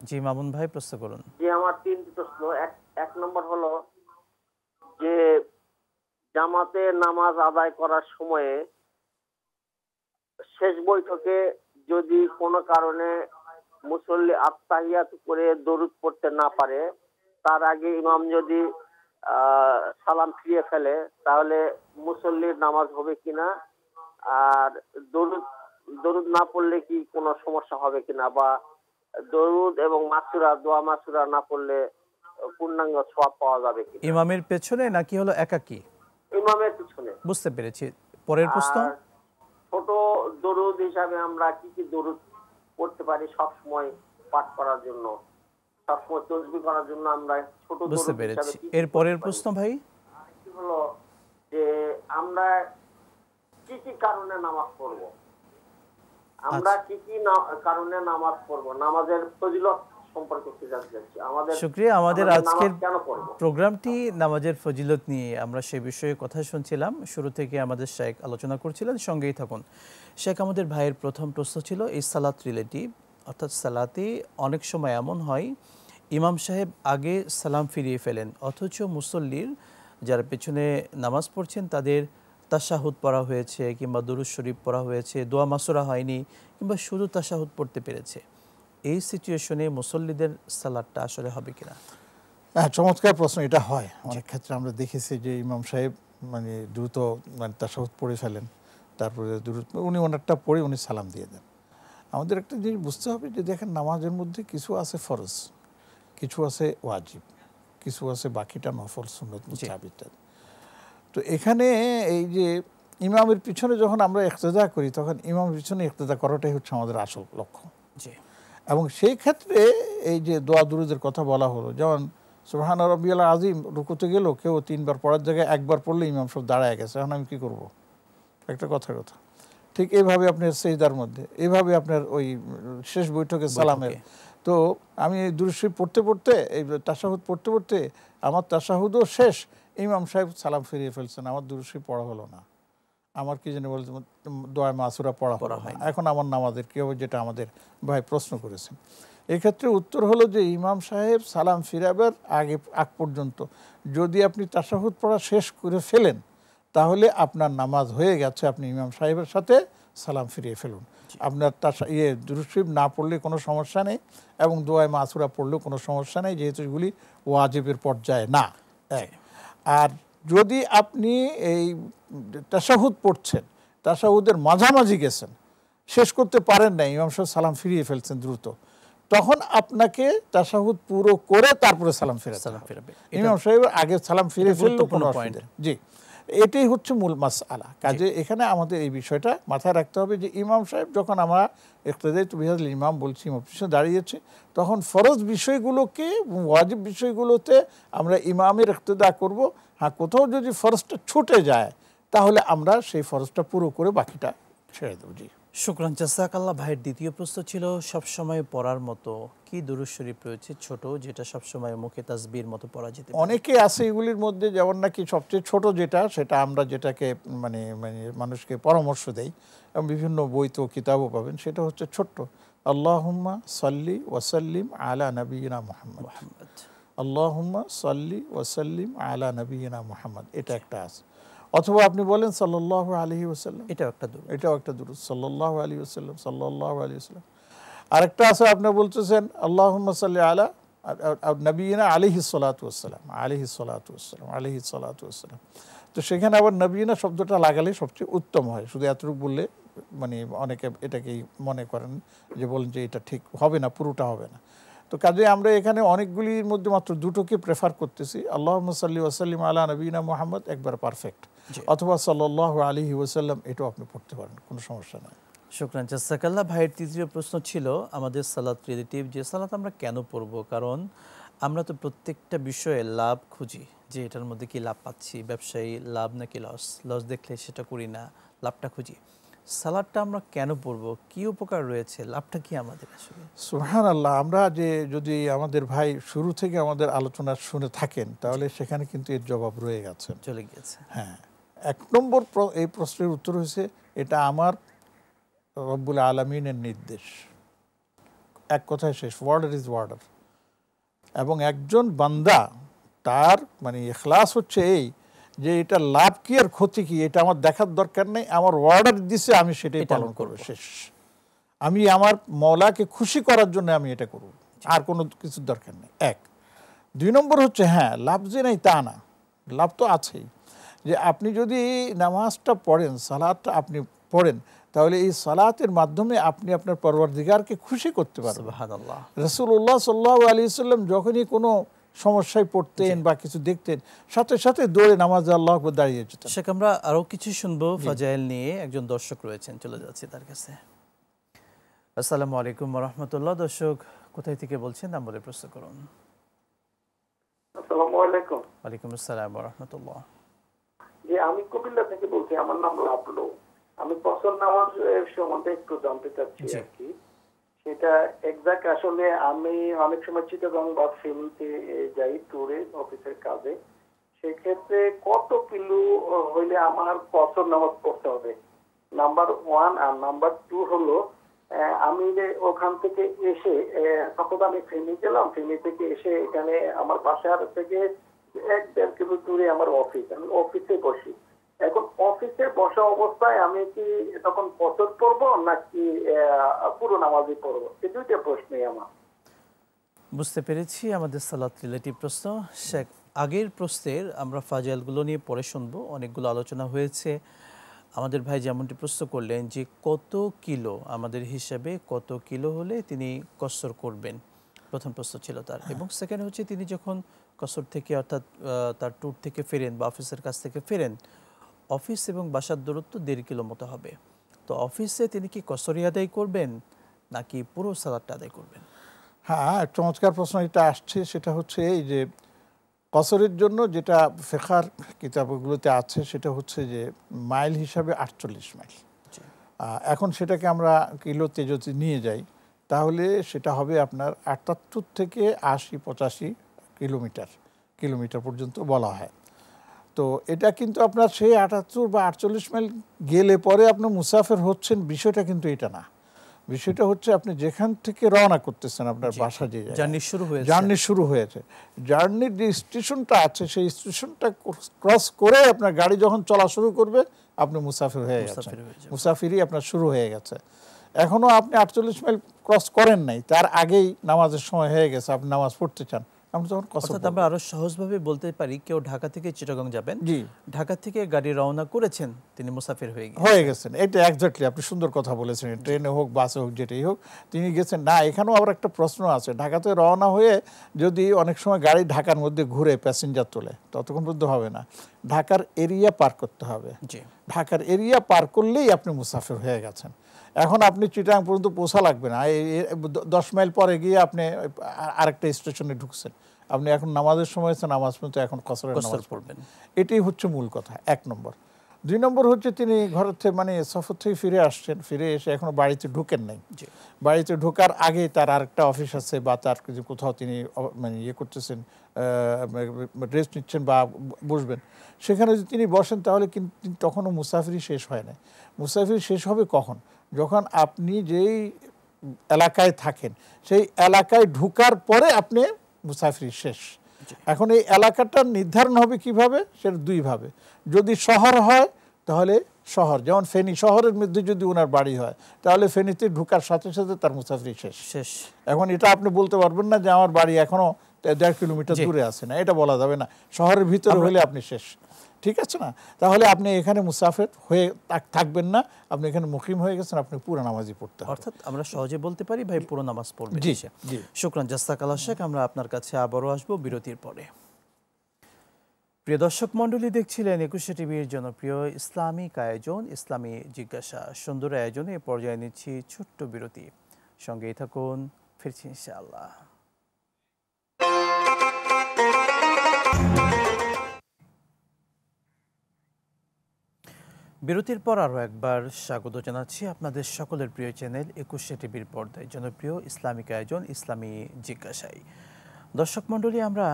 জি মামুন ভাই, প্রশ্ন করুন। যে আমার 3টি প্রশ্ন। এক নম্বর হলো যে জামাতে নামাজ আদায় করার সময়ে শেষ বৈঠকে যদি কোনো কারণে মুসল্লি আত্তাহিয়াত করে দরুদ পড়তে না পারে, তার আগে ইমাম যদি সালাম ফিরিয়ে ফেলে, তাহলে মুসল্লির নামাজ হবে কিনা, আর দরুদ না পড়লে কি কোনো সমস্যা হবে কিনা, বা দরুদ এবং মাসুরা, দোয়া মাসুরা না পড়লে পূর্ণাঙ্গ সওয়াব পাওয়া যাবে কিনা। ইমামের পেছনে নাকি হলো একাকী? ইমামের পিছনে। বুঝতে পেরেছি। পরের প্রশ্ন। ছোট দরুদ হিসাবে আমরা কি কি দরুদ পড়তে পারি সব সময় পাঠ করার জন্য, সব সময় তাসবিহ করার জন্য আমরা ছোট দরুদ বুঝতে পেরেছি। এর পরের প্রশ্ন ভাই হলো যে আমরা কি কি কারণে নামাজ পড়ব, আমরা কি কি কারণে নামাজ পড়ব, নামাজের ফজিলত সম্পর্কে একটু জানতে চাচ্ছি। আমাদের শুকরিয়া। আমাদের নামাজ আজকের কেন পড়বো? প্রোগ্রামটি নামাজের ফজিলত নিয়ে, আমরা সেই বিষয়ে কথা শুনছিলাম। শুরু থেকে আমাদের শেখ আলোচনা করছিলেন, সঙ্গেই থাকুন। শেখ, আমাদের ভাইয়ের প্রথম প্রশ্ন ছিল এই সালাত রিলেটিভ, অর্থাৎ সালাতে অনেক সময় এমন হয় ইমাম সাহেব আগে সালাম ফিরিয়ে ফেলেন, অথচ মুসল্লির যারা পেছনে নামাজ পড়ছেন তাদের তাশাহুদ পড়া হয়েছে কিংবা দুরূদ শরীফ পড়া হয়েছে, দোয়া মাসুরা হয়নি কিংবা শুধু তাশাহুদ পড়তে পেরেছে। এই সিচুয়েশনে মুসল্লিদের সালাতটা আসলে হবে কিনা? হ্যাঁ, চমৎকার প্রশ্ন। এটা হয় অনেক ক্ষেত্রে, আমরা দেখেছি যে ইমাম সাহেব মানে দ্রুত মানে তাশাহুদ পড়ে ফেলেন, তারপরে দ্রুত উনি ওনারটা পড়ে উনি সালাম দিয়ে দেন। আমাদের একটা জিনিস বুঝতে হবে যে দেখেন, নামাজের মধ্যে কিছু আছে ফরজ, কিছু আছে ওয়াজিব, কিছু আছে বাকিটা নফল, সুন্নত, মুস্তাহাব ইত্যাদি। তো এখানে এই যে ইমামের পিছনে যখন আমরা ইক্তেদা করি, তখন ইমামের পিছনে ইক্তেদা করাটাই হচ্ছে আমাদের আসল লক্ষ্য। জি। এবং সেই ক্ষেত্রে এই যে দোয়া দুরুদের কথা বলা হলো, যেমন সুবহান রাব্বিয়াল আযীম রুকুতে গেল, কেউ 3 বার পড়ার জায়গায় একবার পড়লে ইমাম সব দাঁড়ায় গেছে, এখন আমি কি করব? একটা কথা। ঠিক এইভাবে আপনার সেজদার মধ্যে, এইভাবে আপনার ওই শেষ বৈঠকে সালামের, তো আমি দুরূদ শরীফ পড়তে পড়তে, এই তাশাহুদ পড়তে পড়তে আমার তাশাহুদও শেষ, ইমাম সাহেব সালাম ফিরিয়ে ফেলছেন, আমার দুরূদ শরীফ পড়া হলো না, আমার কি জানি বলতে দোয়া মাসুরা পড়া হয়, এখন আমার নামাজের কি হবে, যেটা আমাদের ভাই প্রশ্ন করেছেন। এক্ষেত্রে উত্তর হলো যে ইমাম সাহেব সালাম ফিরাবার আগ পর্যন্ত যদি আপনি তাশাহুদ পড়া শেষ করে ফেলেন, তাহলে আপনার নামাজ হয়ে গেছে, আপনি ইমাম সাহেবের সাথে সালাম ফিরিয়ে ফেলুন। আপনার দুরূদ শরীফ না পড়লে কোনো সমস্যা নেই, এবং দোয়ায়ে মাসুরা পড়লেও কোনো সমস্যা নেই, যেহেতু এগুলি ওয়াজিবের পর্যায়ে না। আর যদি আপনি এই তাশাহুদ পড়ছেন, তাশাহুদের মাঝামাঝি গেছেন, শেষ করতে পারেন না, ইমাম সাহেব সালাম ফিরিয়ে ফেলছেন দ্রুত, তখন আপনাকে তাশাহুদ পুরো করে তারপরে সালাম ফিরাতে হবে। ইমাম সাহেব আগে সালাম ফিরিয়ে ফেললে কোনো অসুবিধা নেই। জি, এটাই হচ্ছে মূল মাসআলা। কাজে এখানে আমাদের এই বিষয়টা মাথায় রাখতে হবে যে ইমাম সাহেব যখন আমরা ইক্তেদায়ে বিহাল ইমাম বলছি, ইমাম পিছনে দাঁড়িয়েছে, তখন ফরজ বিষয়গুলোকে, ওয়াজিব বিষয়গুলোতে আমরা ইমামের ইক্তেদা করব। হ্যাঁ, কোথাও যদি ফরজটা ছুটে যায়, তাহলে আমরা সেই ফরজটা পুরো করে বাকিটা ছেড়ে দেবো। জি, শুকরান, জাযাকাল্লাহ। ভাইয়ের দ্বিতীয় প্রশ্ন ছিল সবসময় পড়ার মতো কি দুরূদ শরীফ রয়েছে ছোট, যেটা সবসময় মুখে তাসবির মতো পড়া যেতে পারে? অনেকে আছে এগুলির মধ্যে, যেমন নাকি সবচেয়ে ছোট যেটা, সেটা আমরা যেটাকে মানে মানে মানুষকে পরামর্শ দেই, এবং বিভিন্ন বইতেও কিতাবও পাবেন, সেটা হচ্ছে ছোট্ট আল্লাহুম্মা সাল্লি ওয়াসাল্লিম আলা নবিয়িনা মুহাম্মদ, আল্লাহুম্মা সাল্লি ওয়াসাল্লিম আলা নবিয়িনা মুহাম্মদ, এটা একটা আছে। অথবা আপনি বলেন সাল্লাল্লাহু আলাইহি ওয়াসাল্লাম, এটাও একটা দুরূদ, সাল্লাল্লাহু আলাইহি ওয়াসাল্লাম, সাল্লাল্লাহু আলাইহি ওয়াসাল্লাম। আরেকটা আছে, আপনি বলতেছেন আল্লাহুম্মা সাল্লি আলা নবিয়িনা আলাইহিস সালাতু ওয়াসসালাম, আলাইহিস সালাতু ওয়াসসালাম, আলাইহিস সালাতু ওয়াসসালাম। তো সেখানে আবার নবিয়িনা শব্দটা লাগালে সবচেয়ে উত্তম হয়। শুধু এতটুকু বললে মানে অনেকে এটাকেই মনে করেন যে, বলেন যে এটা ঠিক হবে না, পুরোটা হবে না। তো কাজে আমরা এখানে অনেকগুলির মধ্যে মাত্র দুটোকে প্রেফার করতেছি। আল্লাহুম্মা সাল্লি ওয়াসাল্লিম আলা নবিয়িনা মুহাম্মদ একবার পারফেক্ট, অথবা সাল্লাল্লাহু আলাইহি ওয়াসাল্লাম, এটাও আপনি পড়তে পারেন, কোনো সমস্যা নেই। শুকরান, জাযাকাল্লাহ। ভাইয়ের তৃতীয় প্রশ্ন ছিল আমাদের সালাত রিলেটিভ, যে সালাত আমরা কেন পড়ব? কারণ আমরা তো প্রত্যেকটা বিষয়ে লাভ খুঁজি, যে এটার মধ্যে কি লাভ পাচ্ছি, ব্যবসায়ী লাভ নাকি লস দেখলে সেটা করি না, লাভটা খুঁজি। সালাতটা আমরা কেন পড়ব, কি উপকার রয়েছে, লাভটা কি আমাদের আসলে? সুবহানাল্লাহ। আমরা যে যদি আমাদের ভাই শুরু থেকে আমাদের আলোচনা শুনে থাকেন, তাহলে সেখানে কিন্তু এর জবাব রয়ে গেছে, চলে গিয়েছে। হ্যাঁ, 1 নম্বর এই প্রশ্নের উত্তর হয়েছে, এটা আমার রব্বুল আলামিনের নির্দেশ, এক কথায় শেষ, ওয়ার্ডার ইজ ওয়ার্ডার। এবং একজন বান্দা তার মানে ইখলাস হচ্ছে এই যে, এটা লাভ কি আর ক্ষতি কি এটা আমার দেখার দরকার নেই, আমার ওয়ার্ডার দিছে, আমি সেটাই পালন করব, শেষ। আমি আমার মওলাকে খুশি করার জন্য আমি এটা করব, আর কোনো কিছুর দরকার নেই। 1 2 নম্বর হচ্ছে, হ্যাঁ, লাভ যে নেই তা না, লাভ তো আছেই। যে আপনি যদি নামাজটা পড়েন, সালাতটা আপনি পড়েন, তাহলে এই সালাতের মাধ্যমে আপনি আপনার পরওয়ারদিগারকে খুশি করতে পারবেন। সুবহানাল্লাহ। রাসূলুল্লাহ সাল্লাল্লাহু আলাইহি ওয়াসাল্লাম যখনই কোনো সমস্যায় পড়তেন বা কিছু দেখতেন, সাথে সাথে দৌড়ে নামাজে আল্লাহু আকবার দাঁড়িয়ে যেতেন। শেখ, আমরা আরো কিছু শুনবো ফাজাইল নিয়ে। একজন দর্শক রয়েছেন, চলে যাচ্ছি তার কাছে। আসসালামু আলাইকুম ওয়া রাহমাতুল্লাহ। দর্শক কোথায় থেকে বলছেন, নাম বলে প্রশ্ন করুন। আসসালামু আলাইকুম। ওয়ালাইকুম আসসালাম ওয়া রাহমাতুল্লাহ। জি, আমি কুমিল্লা থেকে বলছি, আমার নাম লাবলু। আমি ফজর নামাজের সম্বন্ধে একটু জানতে চাচ্ছি আর কি। এটা এক্সাক্ট আসলে আমি অনেক সময় চিটাগং বা ফেনীতে যাই ট্যুরে অফিসের কাজে, সেক্ষেত্রে কত কিলো হইলে আমার কসর নামাজ পড়তে হবে, নাম্বার 1। আর নাম্বার 2 হলো আমি যে ওখান থেকে এসে তখন আমি ফেনী গেলাম, ফেনী থেকে এসে এখানে আমার বাসার থেকে 1-1.5 কিলো দূরে আমার অফিস, আমি অফিসে বসি। এখন অফিসে বসা অবস্থায় আমি কি তখন কসর পড়বো নাকি পুরো নামাজই পড়বো? এই দুইটা প্রশ্নই আমার। বুঝতে পেরেছি। আমাদের সালাত রিলেটিভ প্রশ্ন। শেখ, আগের প্রশ্নের আমরা ফাজাইলগুলো নিয়ে পরে শুনবো, অনেকগুলো আলোচনা হয়েছে। আমাদের ভাই যেমনটি প্রশ্ন করলেন যে কত কিলো, আমাদের হিসাবে কত কিলো হলে তিনি কসর করবেন, প্রথম প্রশ্ন ছিল তার। এবং সেকেন্ড হচ্ছে তিনি যখন কসর থেকে অর্থাৎ তার ট্যুর থেকে ফেরেন বা অফিসের কাছ থেকে ফেরেন, অফিস এবং বাসার দূরত্ব 1.5 কিলো মতো হবে। তো অফিসে তিনি কি কসরই আদায় করবেন নাকি পুরো সালাতটা আদায় করবেন? হ্যাঁ, চমৎকার প্রশ্ন এটা আসছে। সেটা হচ্ছে এই যে কসরের জন্য যেটা ফিকহার কিতাবগুলোতে আছে সেটা হচ্ছে যে মাইল হিসাবে 48 মাইল। এখন সেটাকে আমরা কিলোতে যদি নিয়ে যাই তাহলে সেটা হবে আপনার 78 থেকে 80-85 কিলোমিটার পর্যন্ত বলা হয়। তো এটা কিন্তু আপনার সেই 78 বা 48 মাইল গেলে পরে আপনি মুসাফির হচ্ছেন, বিষয়টা কিন্তু এটা না। বিষয়টা হচ্ছে আপনি যেখান থেকে রওনা করতেছেন আপনার বাসা, যে জার্নি শুরু হয়েছে, জার্নির যে স্টেশনটা আছে সেই স্টেশনটা ক্রস করে আপনার গাড়ি যখন চলা শুরু করবে আপনি মুসাফির হয়ে গেছেন, মুসাফিরই আপনার শুরু হয়ে গেছে। এখনো আপনি 48 মাইল ক্রস করেন নাই, তার আগেই নামাজের সময় হয়ে গেছে, আপনি নামাজ পড়তে চান, আমরা আরো সহজভাবে বলতে পারি, কেউ ঢাকা থেকে চিটাগং যাবেন, ঢাকা থেকে গাড়ি রওনা করেছেন, তিনি মুসাফির হয়ে গেছেন। এটা এক্স্যাক্টলি আপনি সুন্দর কথা বলেছেন। ট্রেনে হোক, বাসে হোক, যেটাই হোক, তিনি গেছেন। না, এখানেও আবার একটা প্রশ্ন আছে, ঢাকাতে রওনা হয়ে যদি অনেক সময় গাড়ি ঢাকার মধ্যে ঘুরে প্যাসেঞ্জার তোলে, ততক্ষণ পর্যন্ত হবে না, ঢাকার এরিয়া পার করতে হবে। ঢাকার এরিয়া পার করলেই আপনি মুসাফির হয়ে গেছেন। এখন আপনি চিটাগাং পর্যন্ত পৌঁছা লাগবে না, 10 মাইল পরে গিয়ে আপনি আরেকটা স্টেশনে ঢুকছেন, আপনি এখন নামাজের সময় আছে, নামাজ পর্যন্ত এখন কসরের নামাজ পড়বেন। এটাই হচ্ছে মূল কথা, 1 নম্বর। 2 নম্বর হচ্ছে তিনি ঘরের থেকে মানে সফর থেকে ফিরে আসছেন, ফিরে এসে এখনো বাড়িতে ঢুকেন নাই। বাড়িতে ঢোকার আগে তার আরেকটা অফিস আছে বা তার কোথাও তিনি মানে ইয়ে করতেছেন, রেস্ট নিচ্ছেন বা বসবেন, সেখানে যদি তিনি বসেন তাহলে কিন্তু তখনও মুসাফিরি শেষ হয় না। মুসাফিরি শেষ হবে কখন? যখন আপনি যেই এলাকায় থাকেন সেই এলাকায় ঢুকার পরে আপনি মুসাফিরি শেষ। এখন এই এলাকাটা নির্ধারণ হবে কিভাবে? সেটা 2 ভাবে। যদি শহর হয় তাহলে শহর, যেমন ফেনী শহরের মধ্যে যদি ওনার বাড়ি হয় তাহলে ফেনীতে ঢুকার সাথে সাথে তার মুসাফিরি শেষ। এখন এটা আপনি বলতে পারবেন না যে আমার বাড়ি এখনো 1.5 কিলোমিটার দূরে আছে, না, এটা বলা যাবে না। শহরের ভিতরে হলে আপনি শেষ, ঠিক আছে না? তাহলে আপনি এখানে মুসাফির হয়ে থাকবেন না, আপনি এখানে মুকিম হয়ে গেছেন, আপনি পুরো নামাজই পড়তে হবে। অর্থাৎ আমরা সহজে বলতে পারি ভাই পুরো নামাজ পড়বেন। জি। শুকরান, জাযাকাল্লাহ শেখ। আমরা আপনার কাছে আবারও আসবো বিরতির পরে। প্রিয় দর্শক মণ্ডলী, দেখছিলেন একুশে টিভির জনপ্রিয় ইসলামিক আয়োজন ইসলামী জিজ্ঞাসা। সুন্দর আয়োজনে এ পর্যায়ে নিচ্ছি ছোট্ট বিরতি, সঙ্গেই থাকুন, ফিরছি ইনশাআল্লাহ। বিরতির পর আরও একবার স্বাগত জানাচ্ছি আপনাদের সকলের প্রিয় চ্যানেল একুশে টিভির পর্দায় জনপ্রিয় ইসলামিক আয়োজন ইসলামী জিজ্ঞাসায়। দর্শক মণ্ডলী, আমরা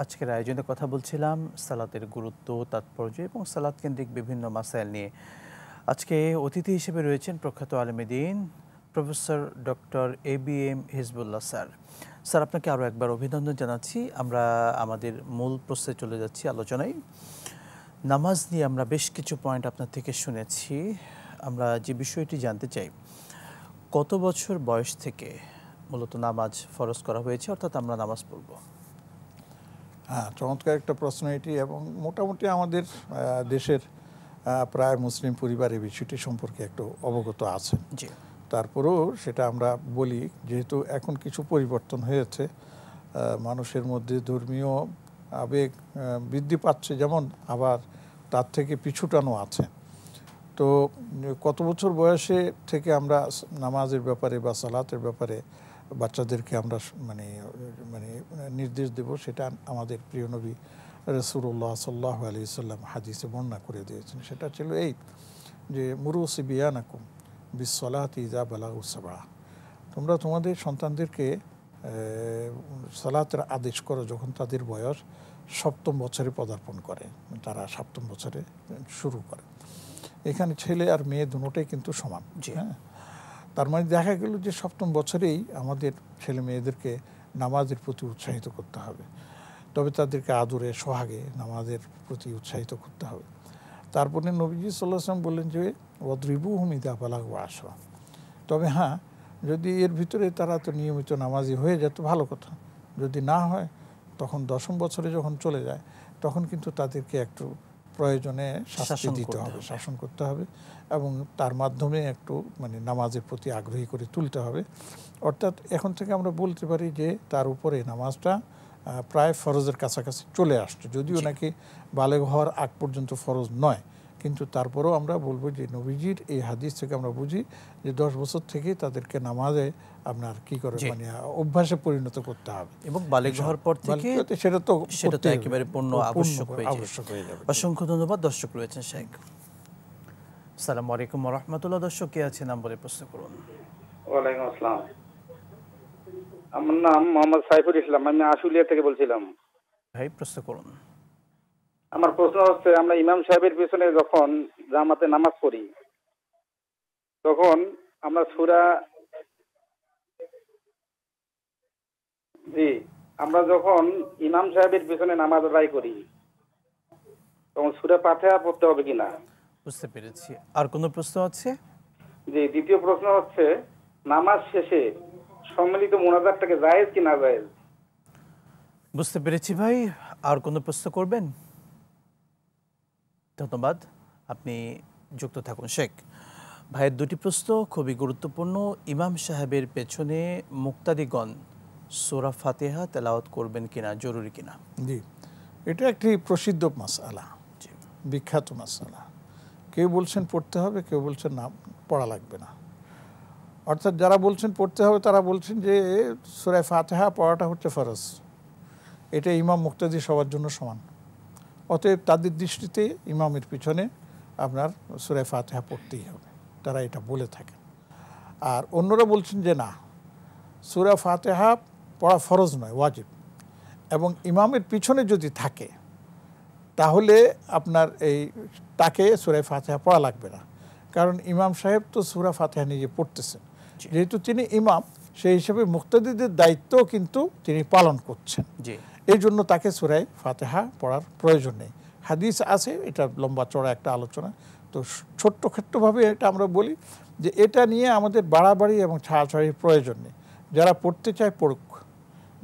আজকের আয়োজনে কথা বলছিলাম সালাতের গুরুত্ব, তাৎপর্য এবং সালাত কেন্দ্রিক বিভিন্ন মাসাইল নিয়ে। আজকে অতিথি হিসেবে রয়েছেন প্রখ্যাত আলেমে দ্বীন professor doctor ABM Hezbollah sir. Sir, আপনাকে আরও একবার অভিনন্দন জানাচ্ছি। আমরা আমাদের মূল প্রশ্নে চলে যাচ্ছি আলোচনায়। নামাজ নিয়ে আমরা বেশ কিছু পয়েন্ট আপনার থেকে শুনেছি। আমরা যে বিষয়টি জানতে চাই, কত বছর বয়স থেকে মূলত নামাজ ফরজ করা হয়েছে, অর্থাৎ আমরা নামাজ পড়ব? হ্যাঁ, চমৎকার একটা প্রশ্ন এটি। এবং মোটামুটি আমাদের দেশের প্রায় মুসলিম পরিবারের বিষয়টি সম্পর্কে একটু অবগত আছে। জি। তারপরেও সেটা আমরা বলি, যেহেতু এখন কিছু পরিবর্তন হয়েছে, মানুষের মধ্যে ধর্মীয় আবেগ বৃদ্ধি পাচ্ছে, যেমন আবার তার থেকে পিছুটানো আছে। তো কত বছর বয়সে থেকে আমরা নামাজের ব্যাপারে বা সালাতের ব্যাপারে বাচ্চাদেরকে আমরা মানে মানে নির্দেশ দেব, সেটা আমাদের প্রিয় নবী রাসূলুল্লাহ সাল্লাল্লাহু আলাইহি সাল্লাম হাদিসে বর্ণনা করে দিয়েছেন। সেটা ছিল এই যে মুরু সিবিয়ানাকুম বিসসালাতি ইযা বালাগু সাবআ, তোমরা তোমাদের সন্তানদেরকে সালাতের আদেশ করো যখন তাদের বয়স সপ্তম বছরে পদার্পণ করে, তারা সপ্তম বছরে শুরু করে। এখানে ছেলে আর মেয়ে দুটোটাই কিন্তু সমান। হ্যাঁ, তার মানে দেখা গেল যে সপ্তম বছরেই আমাদের ছেলে মেয়েদেরকে নামাজের প্রতি উৎসাহিত করতে হবে, তবে তাদেরকে আদরে সোহাগে নামাজের প্রতি উৎসাহিত করতে হবে। তারপরে নবীজি সাল্লাল্লাহু আলাইহি ওয়াসাল্লাম বললেন যে ওয়াদরিবুহুম ইযা বালাগু আশরা, তবে হ্যাঁ যদি এর ভিতরে তারা তো নিয়মিত নামাজি হয়ে যেত ভালো কথা, যদি না হয় তখন দশম বছরে যখন চলে যায় তখন কিন্তু তাদেরকে একটু প্রয়োজনে শাস্তি দিতে হবে, শাসন করতে হবে এবং তার মাধ্যমে একটু মানে নামাজের প্রতি আগ্রহী করে তুলতে হবে। অর্থাৎ এখন থেকে আমরা বলতে পারি যে তার উপরে নামাজটা প্রায় ফরজের কাছাকাছি চলে আসছে, যদিও নাকি বালেগ হওয়ার আগ পর্যন্ত ফরজ নয়, কিন্তু তারপরেও আমরা বলবো যে নবীজির এই হাদিস থেকে আমরা বুঝি যে 10 বছর থেকে তাদেরকে নামাজে আপনার কি করে মানে অভ্যাসে পরিণত করতে হবে এবং বালেগ হওয়ার পর থেকে সেটা তো একেবারে পূর্ণ আবশ্যক হয়ে যাবে। অসংখ্য ধন্যবাদ। দর্শক রয়েছেন শেখ। আসসালামু আলাইকুম ওয়া রাহমাতুল্লাহ। দর্শক কে আছে নম্বরে প্রশ্ন করুন। ওয়ালাইকুম আসসালাম। আমার নাম মোহাম্মদ সাইফুল ইসলাম, আমি আশুলিয়া থেকে বলছিলাম। ভাই প্রশ্ন করুন। আমার প্রশ্ন হচ্ছে, আমরা ইমাম সাহেবের পিছনে যখন জামাতে নামাজ পড়ি তখন আমরা আমরা যখন ইমাম সাহেবের পিছনে নামাজ আদায় করি তখন সূরা ফাতিহা পড়তে হবে কিনা? বুঝতে পেরেছি। আর কোনো প্রশ্ন আছে? জি, দ্বিতীয় প্রশ্ন হচ্ছে, নামাজ শেষে সম্মিলিত মুনাজাতটাকে জায়েজ কি না জায়েজ? বুঝতে পেরেছি ভাই। আর কোনো প্রশ্ন করবেন? ধন্যবাদ, আপনি যুক্ত থাকুন শেখ। ভাইয়ের দুটি প্রশ্ন খুবই গুরুত্বপূর্ণ। ইমাম সাহেবের পেছনে মুক্তাদিগণ সূরা ফাতিহা তেলাওয়াত করবেন কিনা, জরুরি কিনা? জি, এটা একটি প্রসিদ্ধ মাসআলা, বিখ্যাত মাসআলা। কেউ বলছেন পড়তে হবে, কেউ বলছেন না পড়া লাগবে না। অর্থাৎ যারা বলছেন পড়তে হবে তারা বলছেন যে সূরা ফাতিহা পড়াটা হচ্ছে ফরজ, এটা ইমাম মুক্তাদি সবার জন্য সমান, অতএব তাদের দৃষ্টিতে ইমামের পিছনে আপনার সূরা ফাতিহা পড়তেই হবে, তারা এটা বলে থাকেন। আর অন্যরা বলছেন যে না, সূরা ফাতিহা পড়া ফরজ নয়, ওয়াজিব, এবং ইমামের পিছনে যদি থাকে তাহলে আপনার তাকে সূরা ফাতিহা পড়া লাগবে না, কারণ ইমাম সাহেব তো সূরা ফাতিহা নিজে পড়তেছেন, যেহেতু তিনি ইমাম সেই হিসেবে মুক্তাদিদের দায়িত্ব কিন্তু তিনি পালন করছেন, এই জন্য তাকে সূরা ফাতিহা পড়ার প্রয়োজন নেই। হাদিস আছে, এটা লম্বা চড়া একটা আলোচনা, তো ছোট্টখাট্টভাবে এটা আমরা বলি যে এটা নিয়ে আমাদের বাড়াবাড়ি এবং ছাড়াছাড়ির প্রয়োজন নেই। যারা পড়তে চায় পড়ুক,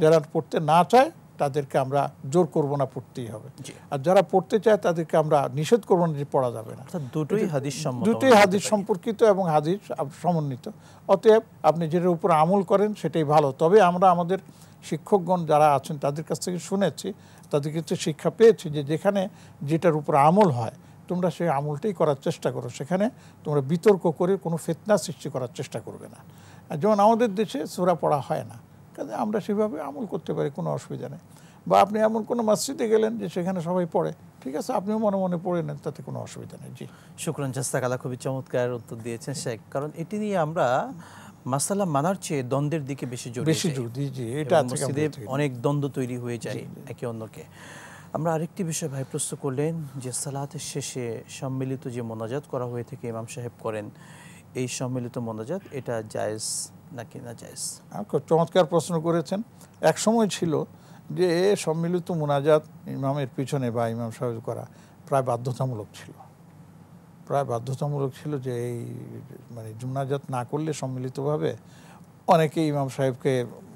যারা পড়তে না চায় তাদেরকে আমরা জোর করব না, পড়তেই হবে। আর যারা পড়তে চায় তাদেরকে আমরা নিষেধ করব না যে পড়া যাবে না। দুটোই হাদিস সম্পর্কিত এবং হাদিস সমন্বিত, অতএব আপনি যেটার উপর আমল করেন সেটাই ভালো। তবে আমরা আমাদের শিক্ষকগণ যারা আছেন তাদের কাছ থেকে শুনেছি, তাদের কাছে শিক্ষা পেয়েছি যে যেখানে যেটার উপর আমল হয় তোমরা সেই আমলটাই করার চেষ্টা করো, সেখানে তোমরা বিতর্ক করে কোনো ফিতনা সৃষ্টি করার চেষ্টা করবে না। আর যেমন আমাদের দেশে সূরা পড়া হয় না, কাজে আমরা সেভাবে আমল করতে পারি, কোনো অসুবিধা নেই। বা আপনি এমন কোনো মসজিদে গেলেন যে সেখানে সবাই পড়ে, ঠিক আছে, আপনিও মনে মনে পড়ে নেন, তাতে কোনো অসুবিধা নেই। জি, শুকরান, জাযাকাল্লাহ, খুবই চমৎকার উত্তর দিয়েছেন শেখ। কারণ এটি নিয়ে আমরা মাসালা মানার চেয়ে দ্বন্দ্বের দিকে বেশি জোর দিই। এটা মসজিদে অনেক দ্বন্দ্ব তৈরি হয়ে যায় একে অন্যকে। আমরা আরেকটি বিষয় ভাই প্রশ্ন করলেন যে সালাতের শেষে সম্মিলিত যে মোনাজাত করা হয়ে থাকে ইমাম সাহেব করেন, এই সম্মিলিত মোনাজাত এটা জায়েজ নাকি না জায়েজ? খুব চমৎকার প্রশ্ন করেছেন। এক সময় ছিল যে সম্মিলিত মোনাজাত ইমামের পিছনে বা ইমাম সাহেব করা প্রায় বাধ্যতামূলক ছিল, যে এই মানে মোনাজাত না করলে সম্মিলিতভাবে অনেকেই ইমাম সাহেবকে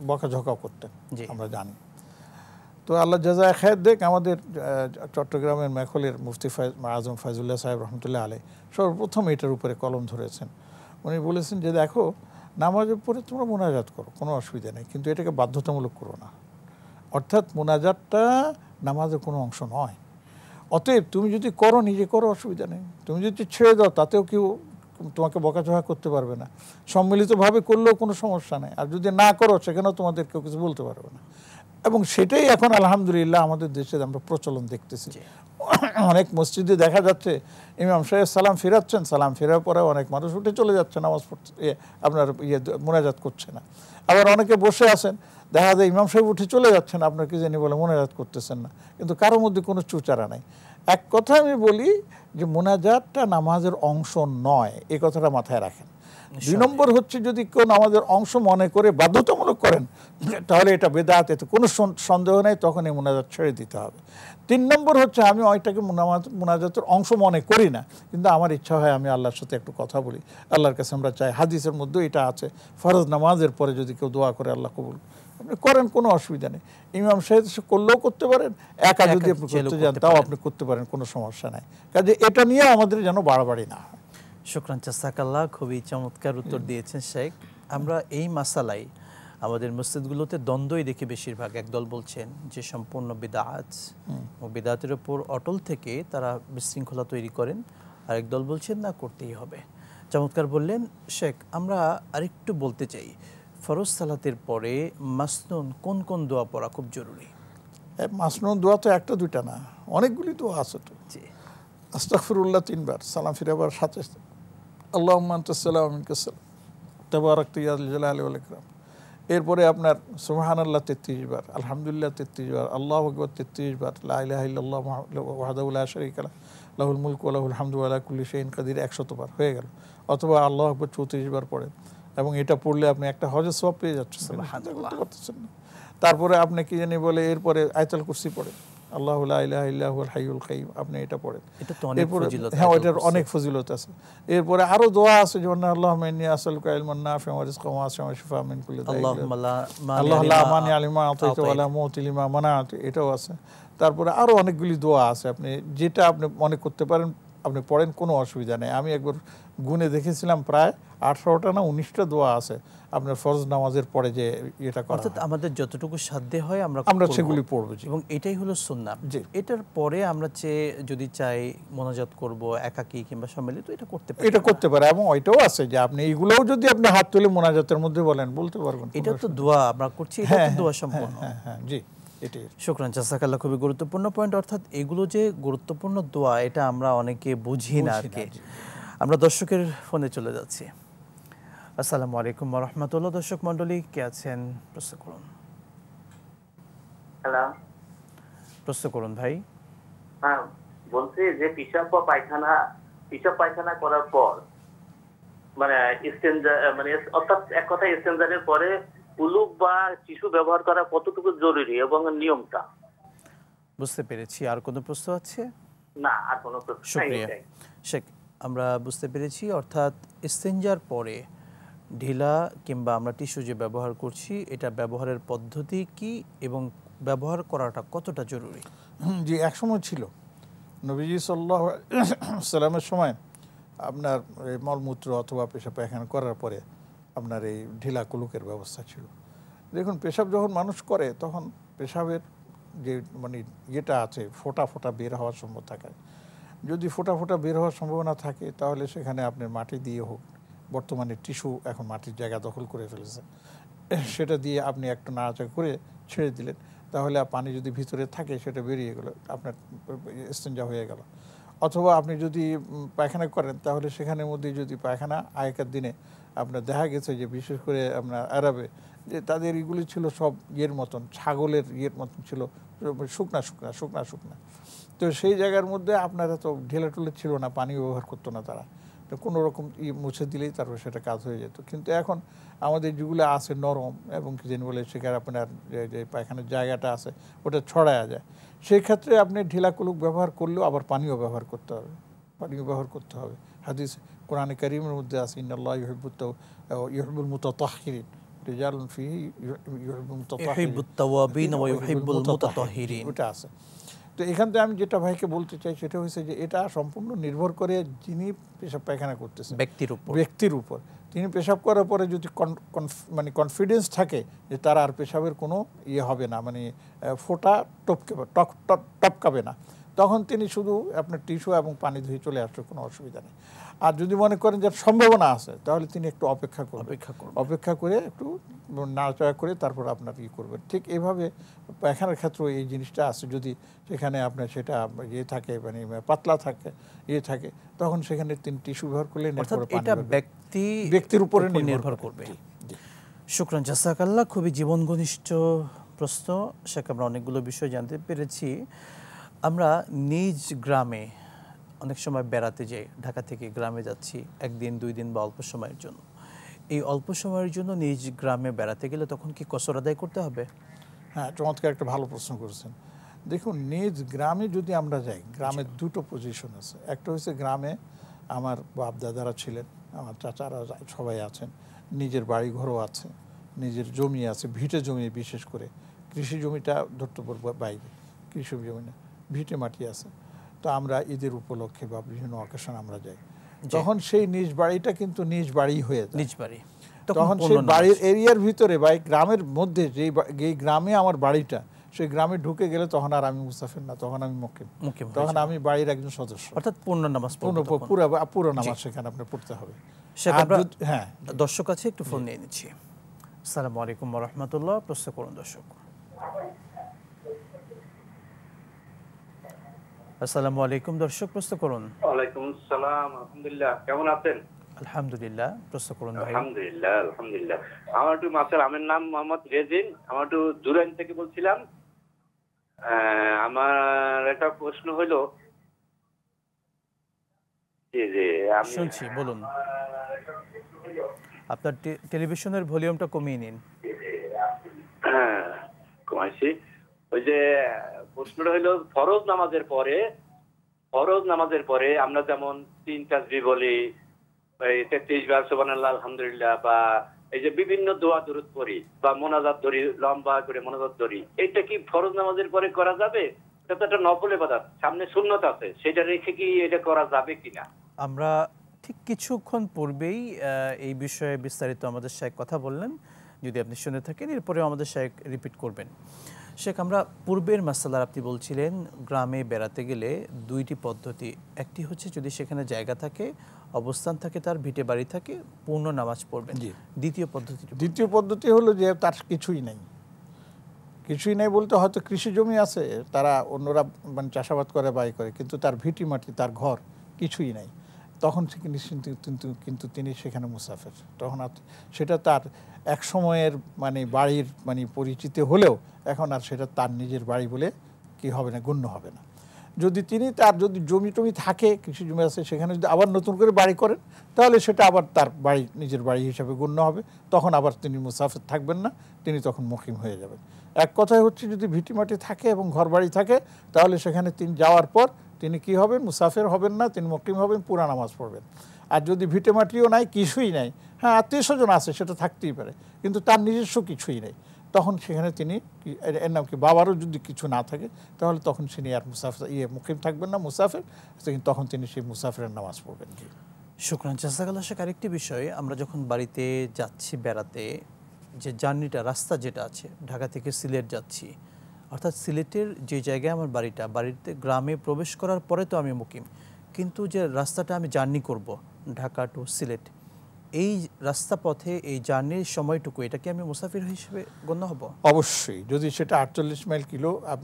বকাঝকা করতেন, আমরা জানি। তো আল্লাহ জাযায়ে খায়ের দেখ, আমাদের চট্টগ্রামের মেখলের মুফতি আজম ফায়জুল্লাহ সাহেব রহমতুল্লাহ আলাইহ সর্বপ্রথম এটার উপরে কলম ধরেছেন। উনি বলেছেন যে দেখো, নামাজের পরে তোমরা মোনাজাত করো, কোনো অসুবিধা নেই, কিন্তু এটাকে বাধ্যতামূলক করো না। অর্থাৎ মোনাজাতটা নামাজের কোনো অংশ নয়। অতএব তুমি যদি করো, নিজে করো, অসুবিধা নেই। তুমি যদি ছেড়ে দাও তাতেও কেউ তোমাকে বকাঝকা করতে পারবে না। সম্মিলিতভাবে করলেও কোনো সমস্যা নেই, আর যদি না করো সেখানেও তোমাদের কেউ কিছু বলতে পারবে না। এবং সেটাই এখন আলহামদুলিল্লাহ আমাদের দেশে আমরা প্রচলন দেখতেছি। অনেক মসজিদে দেখা যাচ্ছে ইমাম সাহেব সালাম ফেরাচ্ছেন, সালাম ফেরার পরে অনেক মানুষ উঠে চলে যাচ্ছে, নামাজ পড়তে আপনার মোনাজাত করছে না। আবার অনেকে বসে আছেন, দেখা যায় ইমাম সাহেব উঠে চলে যাচ্ছেন, আপনার কি জানি বলে মোনাজাত করতেছেন না, কিন্তু কারোর মধ্যে কোনো চুচারা নাই। এক কথা আমি বলি যে মোনাজাতটা নামাজের অংশ নয়, এই কথাটা মাথায় রাখেন। 2 নম্বর হচ্ছে যদি কেউ নামাজের অংশ মনে করে বাধ্যতামূলক করেন তাহলে এটা বেদাত, এতে কোনো সন্দেহ নেই, তখন এই মোনাজাত ছেড়ে দিতে হবে। 3 নম্বর হচ্ছে আমি ওইটাকে মোনাজাতের অংশ মনে করি না, কিন্তু আমার ইচ্ছা হয় আমি আল্লাহর সাথে একটু কথা বলি, আল্লাহর কাছে আমরা চাই। হাদিসের মধ্যে এটা আছে, ফরজ নামাজের পরে যদি কেউ দোয়া করে আল্লাহ কবুল আপনি করেন, কোনো অসুবিধা নেই। ইমাম সাহেব করলেও করতে পারেন, একা যদি আপনি করতে যান তাও আপনি করতে পারেন, কোনো সমস্যা নাই। কাজে এটা নিয়ে আমাদের যেন বাড়াবাড়ি না হয়। শুকরান, জাযাকাল্লাহ, খুবই চমৎকার উত্তর দিয়েছেন শেখ। আমরা এই মাসালাই আমাদের মসজিদগুলোতে দ্বন্দ্বই দেখি বেশিরভাগ। একদল বলছেন যে সম্পূর্ণ বিদআত ও বিদআতের উপর অটল থেকে তারা বিশৃঙ্খলা তৈরি করেন, আর একদল বলছেন না, করতেই হবে। চমৎকার বললেন শেখ। আমরা আরেকটু বলতে চাই, ফরজ সালাতের পরে মাসনুন কোন কোন দোয়া পড়া খুব জরুরি? মাসনুন দোয়া তো একটা দুইটা না, অনেকগুলি দোয়া আছে তো। জি, আস্তাগফিরুল্লাহ 3 বার, সালাম ফিরাবার সাথে আল্লাহুম্মা আনতাস সালাম ওয়া মিনকাস সালাম তাবারাকতা ইয়া যাল জালালি ওয়াল ইকরাম। এরপরে আপনার সুবহানাল্লাহ 33 বার, আলহামদুলিল্লাহ 33 বার, আল্লাহু আকবার 33 বার, লা ইলাহা ইল্লাল্লাহ ওয়াহদাহু লা শারীকা লাহু লাহুল মুলকু ওয়া লাহুল হামদু ওয়া আলা কুল্লি শাইইন কাদির 100 বার হয়ে গেল। অথবা আল্লাহু আকবার 34 বার পড়েন, এবং এটা পড়লে আপনি একটা হজের সওয়াব পেয়ে যাচ্ছেন। সুবহানাল্লাহ। তারপরে আপনি কি জানি বলে এরপরে আয়াতুল কুরসি পড়েন, আল্লাহু লা ইলাহা ইল্লা হুয়াল হাইয়ুল কাইয়্যুম, আপনি এটা পড়েন। এটা তো অনেক ফজিলত। হ্যাঁ, এটার অনেক ফজিলত আছে। এরপরে আরো দোয়া আছে, যেমন আল্লাহুম্মা ইন্নী আসআলুকা ইলমান নাফিআন ওয়া রিজকান ওয়াসিআন ওয়া শিফাআন মিন কুল্লি দাইন, আল্লাহুম্মা লা মানিআ লিমা আতাইতা ওয়া লা মুতি লিমা মানা'তা, এটাও আছে। তারপরে আরো অনেকগুলি দোয়া আছে, আপনি যেটা আপনি মনে করতে পারেন আপনি পড়েন, কোনো অসুবিধা নেই। আমি একবার গুনে দেখেছিলাম প্রায় 18টা না 19টা দোয়া আছে আপনার ফরজ নামাজের পরে যে এটা করা। অর্থাৎ আমাদের যতটুকু সাধ্য হয় আমরা সেগুলি পড়ব, এবং এটাই হলো সুন্নাহ। এটার পরে আমরা যদি চাই মোনাজাত করব একাকী কিংবা সম্মিলিত, এটা করতে পারে। এবং ওইটাও আছে যে আপনি এইগুলোও যদি আপনি হাত তুলে মোনাজাতের মধ্যে বলতে পারবেন। এটা তো দোয়া আমরা করছি, এটা তো দোয়া সম্পূর্ণ। হ্যাঁ, জি, এটাই। শুকরান, জাযাকাল্লাহ, খুবই গুরুত্বপূর্ণ পয়েন্ট। অর্থাৎ এগুলো যে গুরুত্বপূর্ণ দোয়া, এটা আমরা অনেকে বুঝি না আর কি। আমরা দর্শকের ফোনে চলে যাচ্ছি। আসসালামু আলাইকুম ওয়া রাহমাতুল্লাহ। দর্শক মণ্ডলী, কে আছেন? প্রশ্ন করুন। হ্যালো, প্রশ্ন করুন ভাই। হ্যাঁ, বলছি যে পিশাব পায়খানা করার পর মানে ইস্তেনজা, মানে অর্থাৎ এক কথা ইস্তেনজারের পরে কুলুপ বা টিস্যু ব্যবহার করা কতটুকু জরুরি এবং নিয়মটা? বুঝতে পেরেছি। আর কোনো প্রশ্ন আছে? না, আর কোনো প্রশ্ন নাই। শুকরিয়া শেখ, আমরা বুঝতে পেরেছি। অর্থাৎ ইস্তেনজার পরে ঢিলা কিংবা আমরা টিস্যু যে ব্যবহার করছি, এটা ব্যবহারের পদ্ধতি কি এবং ব্যবহার করাটা কতটা জরুরি? জি, এক সময় ছিল নবীজি সাল্লাল্লাহু আলাইহি সাল্লামের সময় আপনার এই মলমূত্র অথবা পেশাব পায়খানা করার পরে আপনার এই ঢিলা কুলুকের ব্যবস্থা ছিল। দেখুন, পেশাব যখন মানুষ করে তখন পেশাবের যে মানে ইয়েটা আছে, ফোঁটা ফোঁটা বের হওয়ার সম্ভব থাকে। যদি ফোঁটা ফোঁটা বের হওয়ার সম্ভাবনা থাকে তাহলে সেখানে আপনি মাটি দিয়ে হোক, বর্তমানে টিস্যু এখন মাটির জায়গা দখল করে ফেলেছে, সেটা দিয়ে আপনি একটু নাড়াচাড়া করে ছেড়ে দিলেন, তাহলে পানি যদি ভিতরে থাকে সেটা বেরিয়ে গেল, আপনার ইস্তেঞ্জা হয়ে গেল। অথবা আপনি যদি পায়খানা করেন তাহলে সেখানের মধ্যে যদি পায়খানা, আগেকার দিনে আপনার দেখা গেছে যে বিশেষ করে আপনার আরবে যে তাদের এগুলি ছিল সব ইয়ের মতন, ছাগলের ইয়ের মতন ছিল, শুকনা শুকনা শুকনা শুকনা। তো সেই জায়গার মধ্যে আপনারা তো ঢেলা টুলে ছিল না, পানি ব্যবহার করতো না তারা, তো কোনো রকম মুছে দিলেই তারপর সেটা কাজ হয়ে যেত। কিন্তু এখন আমাদের যেগুলো আছে নরম এবং কি যেন বলে সেখানে আপনার যে পায়খানার জায়গাটা আছে ওটা ছড়ায়া যায়, সেই ক্ষেত্রে আপনি ঢিলা কুলুক ব্যবহার করলেও আবার পানিও ব্যবহার করতে হবে, পানিও ব্যবহার করতে হবে। হাদিস কোরআনে কারীমের মধ্যে আছে, ইন্নাল্লাহা ইউহিব্বুল মুতাতাহহিরিন, রিজালুন ফীহি ইউহিব্বুত তাওয়াবিন ওয়া ইউহিব্বুল মুতাতাহহিরিন, ওটা আছে। তো এখান থেকে আমি যেটা ভাইকে বলতে চাই সেটা হচ্ছে যে এটা সম্পূর্ণ নির্ভর করে যিনি পেশাব পায়খানা করতেছেন ব্যক্তির উপর। তিনি পেশাব করার পরে যদি মানে কনফিডেন্স থাকে যে তার আর পেশাবের কোনো ইয়ে হবে না, মানে ফোঁটা টপকাবে না, তখন তিনি শুধু আপনার টিস্যু এবং পানি ধুয়ে চলে আসলে কোনো অসুবিধা নেই। আর যদি মনে করেন যে সম্ভাবনা আছে তাহলে তিনি একটু অপেক্ষা করে একটু নাড়াচাড়া করে তারপর আপনার করবেন। ঠিক এইভাবে পায়খানার ক্ষেত্রে এই জিনিসটা আছে, যদি সেখানে আপনার সেটা থাকে মানে পাতলা থাকে তখন সেখানে তিনি টিস্যু ব্যবহার করলে এটা ব্যক্তির উপরে নির্ভর করবে। শুকরান, জাযাকাল্লাহ। খুবই জীবন ঘনিষ্ঠ প্রশ্ন শেখ, আমরা অনেকগুলো বিষয় জানতে পেরেছি। আমরা নিজ গ্রামে অনেক সময় বেড়াতে যাই, ঢাকা থেকে গ্রামে যাচ্ছি 1 দিন 2 দিন বা অল্প সময়ের জন্য। এই অল্প সময়ের জন্য নিজ গ্রামে বেড়াতে গেলে তখন কি কসর আদায় করতে হবে? হ্যাঁ, চমৎকার একটা ভালো প্রশ্ন করেছেন। দেখুন, নিজ গ্রামে যদি আমরা যাই, গ্রামের দুটো পজিশন আছে। একটা হচ্ছে গ্রামে আমার বাপ দাদারা ছিলেন, আমার চাচারা সবাই আছেন, নিজের বাড়ি ঘরও আছে, নিজের জমি আছে, ভিটে জমি, বিশেষ করে কৃষি জমিটা ধরতে পারবো বাইরে, কৃষি জমি না, ভিটে মাটি আছে। তো আমরা ঈদের উপলক্ষে বা বিভিন্ন অকেশন আমরা যাই, তখন সেই নিজ বাড়িটা কিন্তু নিজ বাড়ি হয়ে যায়। নিজ বাড়ি তখন সেই বাড়ির এরিয়ার ভিতরে বা গ্রামের মধ্যে যেই গ্রামে আমার বাড়িটা, সেই গ্রামে ঢুকে গেলে তখন আর আমি মুসাফির না, তখন আমি মুকিম, তখন আমি বাড়ির একজন সদস্য, অর্থাৎ পূর্ণ নামাজ পুরো নামাজ সেখানে আপনি পড়তে হবে। হ্যাঁ, দর্শক আছে, একটু ফোন নিয়ে নিচ্ছি। আসসালামু আলাইকুম ওয়া রাহমাতুল্লাহ। প্রশ্ন করুন দর্শক। আসসালামু আলাইকুম দর্শক, প্রশ্ন করুন। ওয়ালাইকুম আসসালাম, আলহামদুলিল্লাহ, কেমন আছেন? আলহামদুলিল্লাহ, প্রশ্ন করুন ভাই। আলহামদুলিল্লাহ। আমার একটু আমার নাম মোহাম্মদ রেজিন, আমার একটু জুরাইন থেকে বলছিলাম। আমার একটা প্রশ্ন হলো যে শুনছি, বলুন। আপনার টেলিভিশনের ভলিউমটা কমিয়ে নিন। হ্যাঁ, কমাইছি। ওই যে প্রশ্নটা হলো ফরজ নামাজের পরে আমরা যেমন 3 তাসবিহ বলি, 33 বার সুবহানাল্লাহ, আলহামদুলিল্লাহ, বা এই যে বিভিন্ন দোয়া দরুদ পড়ি বা মোনাজাত ধরি, লম্বা করে মোনাজাত ধরি, এটা কি ফরজ নামাজের পরে করা যাবে? এটা তো একটা নফল ইবাদত, সামনে সুন্নাত আছে, সেটা রেখে কি এটা করা যাবে কিনা? আমরা ঠিক কিছুক্ষণ পূর্বেই এই বিষয়ে বিস্তারিত আমাদের শাইখ কথা বললেন, যদি আপনি শুনে থাকেন এরপরে আমাদের শাইখ রিপিট করবেন। শেখ, আমরা পূর্বের মাসালার আপনি বলছিলেন গ্রামে বেড়াতে গেলে 2টি পদ্ধতি। একটি হচ্ছে যদি সেখানে জায়গা থাকে, অবস্থান থাকে, তার ভিটে বাড়ি থাকে, পূর্ণ নামাজ পড়বেন। দ্বিতীয় পদ্ধতি হলো যে তার কিছুই নেই বলতে হয়তো কৃষি জমি আছে, তারা অন্যরা মানে চাষাবাদ করে বাই করে, কিন্তু তার ভিটি মাটি, তার ঘর কিছুই নাই, তখন কিন্তু তিনি সেখানে মুসাফির। তখন সেটা তার এক সময়ের মানে বাড়ির মানে পরিচিতি হলেও এখন আর সেটা তার নিজের বাড়ি বলে কি হবে না, গণ্য হবে না। যদি যদি জমি টমি থাকে, কৃষি জমি আছে, সেখানে যদি আবার নতুন করে বাড়ি করেন তাহলে সেটা আবার তার বাড়ি, নিজের বাড়ি হিসাবে গণ্য হবে, তখন আবার তিনি মুসাফির থাকবেন না, তিনি তখন মুকিম হয়ে যাবেন। এক কথায় হচ্ছে যদি ভিটিমাটি থাকে এবং ঘর বাড়ি থাকে তাহলে সেখানে তিনি যাওয়ার পর তিনি কি হবেন, মুসাফির হবেন না, তিনি মুকিম হবেন, পুরা নামাজ পড়বেন। আর যদি ভিটেমাটিও নাই, কিছুই নাই, হ্যাঁ আত্মীয় স্বজন আছে, সেটা থাকতেই পারে, কিন্তু তার নিজস্ব কিছুই নেই, তখন সেখানে তিনি এর নাম কি, বাবারও যদি কিছু না থাকে তাহলে তখন তিনি আর মুকিম থাকবেন না, মুসাফির, তখন তিনি সেই মুসাফিরের নামাজ পড়বেন। শুকরান, জাযাকাল্লাহ। শেখ, আরেকটি বিষয়, আমরা যখন বাড়িতে যাচ্ছি বেড়াতে, যে জার্নিটা, রাস্তা যেটা আছে, ঢাকা থেকে সিলেট যাচ্ছি, অর্থাৎ সিলেটের যে জায়গায় আমার বাড়িতে গ্রামে প্রবেশ করার পরে তো আমি মুকিম, কিন্তু যে রাস্তাটা আমি জার্নি করব ঢাকা টু সিলেট, এই রাস্তা পথে এই জার্নির সময়টুকু, এটা কি আমি মুসাফির হিসেবে গণ্য হব? অবশ্যই, যদি সেটা 48 মাইল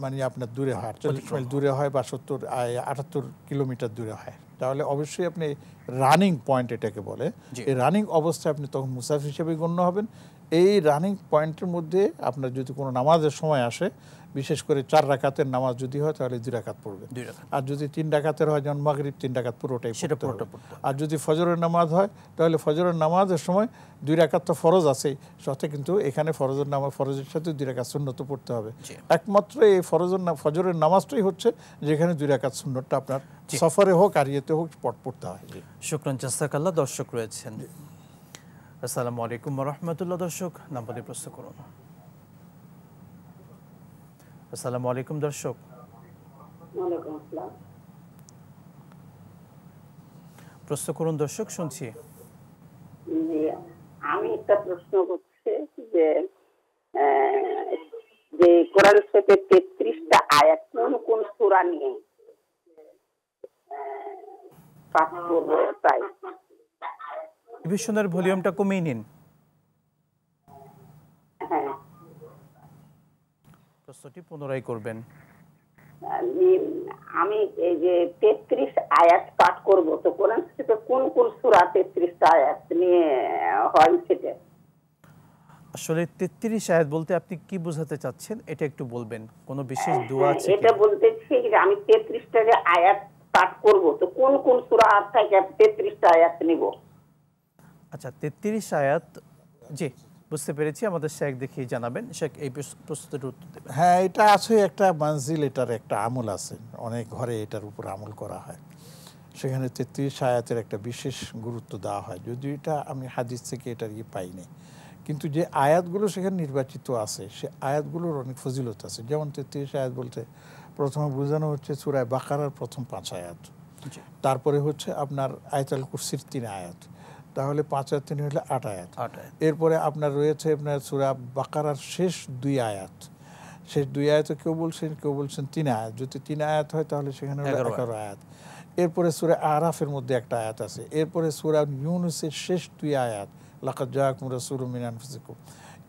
মানে আপনার দূরে হয়, 48 মাইল দূরে হয় বা 78 কিলোমিটার দূরে হয়, তাহলে অবশ্যই আপনি রানিং পয়েন্ট এটাকে বলে, এই রানিং অবস্থায় আপনি তখন মুসাফির হিসেবে গণ্য হবেন। এই রানিং পয়েন্টের মধ্যে আপনার যদি কোনো নামাজের সময় আসে, বিশেষ করে 4 রাকাতের নামাজ যদি হয় তাহলে 2 রাকাত পড়বেন, আর যদি 3 রাকাতের হয়, যেমন মাগরিব 3 রাকাত পুরোটাই পড়তে হবে। আর যদি ফজরের নামাজ হয় তাহলে ফজরের নামাজের সময় 2 রাকাত তো ফরজ আছেই সাথে, কিন্তু এখানে ফরজের সাথে 2 রাকাত সুন্নত পড়তে হবে। একমাত্র এই ফজরের নামাজটাই হচ্ছে যেখানে 2 রাকাত সুন্নতটা আপনার সফরে হোক আর ইয়েতে হোক পড়তে হয়। শুকরান, জাযাকাল্লাহ। দর্শক রয়েছেন। আসসালামু আলাইকুম ওয়া রাহমাতুল্লাহ। দর্শক, নাম বলে প্রশ্ন করুন। আসসালামু আলাইকুম দর্শক। ওয়ালাইকুম আসসালাম। প্রশ্ন করুন দর্শক, শুনছি। আমি একটা প্রশ্ন করছি যে কোরআন শরীফের 33টা আয়াত কোন কোন সূরা নিয়ে? পাঠ করবো তাই। টেলিভিশনের ভলিউমটা কমিয়ে নিন। হ্যাঁ, প্রশ্নটি পুনরায় করবেন। আমি এই যে 33 আয়াত পাঠ করব, তো কোরআন থেকে কোন কোন সূরা 33টা আয়াত নিয়ে হয় সেটা? আসলে 33 আয়াত বলতে আপনি কি বোঝাতে চাচ্ছেন এটা একটু বলবেন। কোনো বিশেষ দোয়া আছে এটা কি? বলতেছি যে আমি 33টা যে আয়াত পাঠ করব, তো কোন কোন সূরা থেকে 33টা আয়াত নিব? আচ্ছা, 33 আয়াত, জি বুঝতে পেরেছি। আমাদের শেখ দেখিয়ে জানাবেন। শেখ এই প্রশ্নটির উত্তর দেবেন। হ্যাঁ, এটা আছে একটা মানজিল, এটার একটা আমল আছে, অনেক ঘরে এটার উপর আমল করা হয়। সেখানে 33 আয়াতের একটা বিশেষ গুরুত্ব দেওয়া হয়, যদিও এটা আমি হাদিস থেকে এটার পাইনি, কিন্তু যে আয়াতগুলো সেখানে নির্বাচিত আছে সে আয়াতগুলোর অনেক ফজিলত আছে। যেমন 33 আয়াত বলতে প্রথমে বোঝানো হচ্ছে সূরা বাকারার প্রথম 5 আয়াত, তারপরে হচ্ছে আপনার আয়াতুল কুরসির 3 আয়াত, তাহলে 5 আর 3 হলে 8 আয়াত। এরপরে আপনার রয়েছে আপনার সূরা বাকারার শেষ 2 আয়াত, শেষ 2 আয়াতে কেউ বলছেন 3 আয়াত, যদি 3 আয়াত হয় তাহলে সেখানে 11 আয়াত। এরপরে সূরা আরাফের মধ্যে একটা আয়াত আছে। এরপরে সূরা ইউনূসের শেষ 2 আয়াত, লাকাদ জাআকুম রাসূলুম মিন আনফুসিকুম।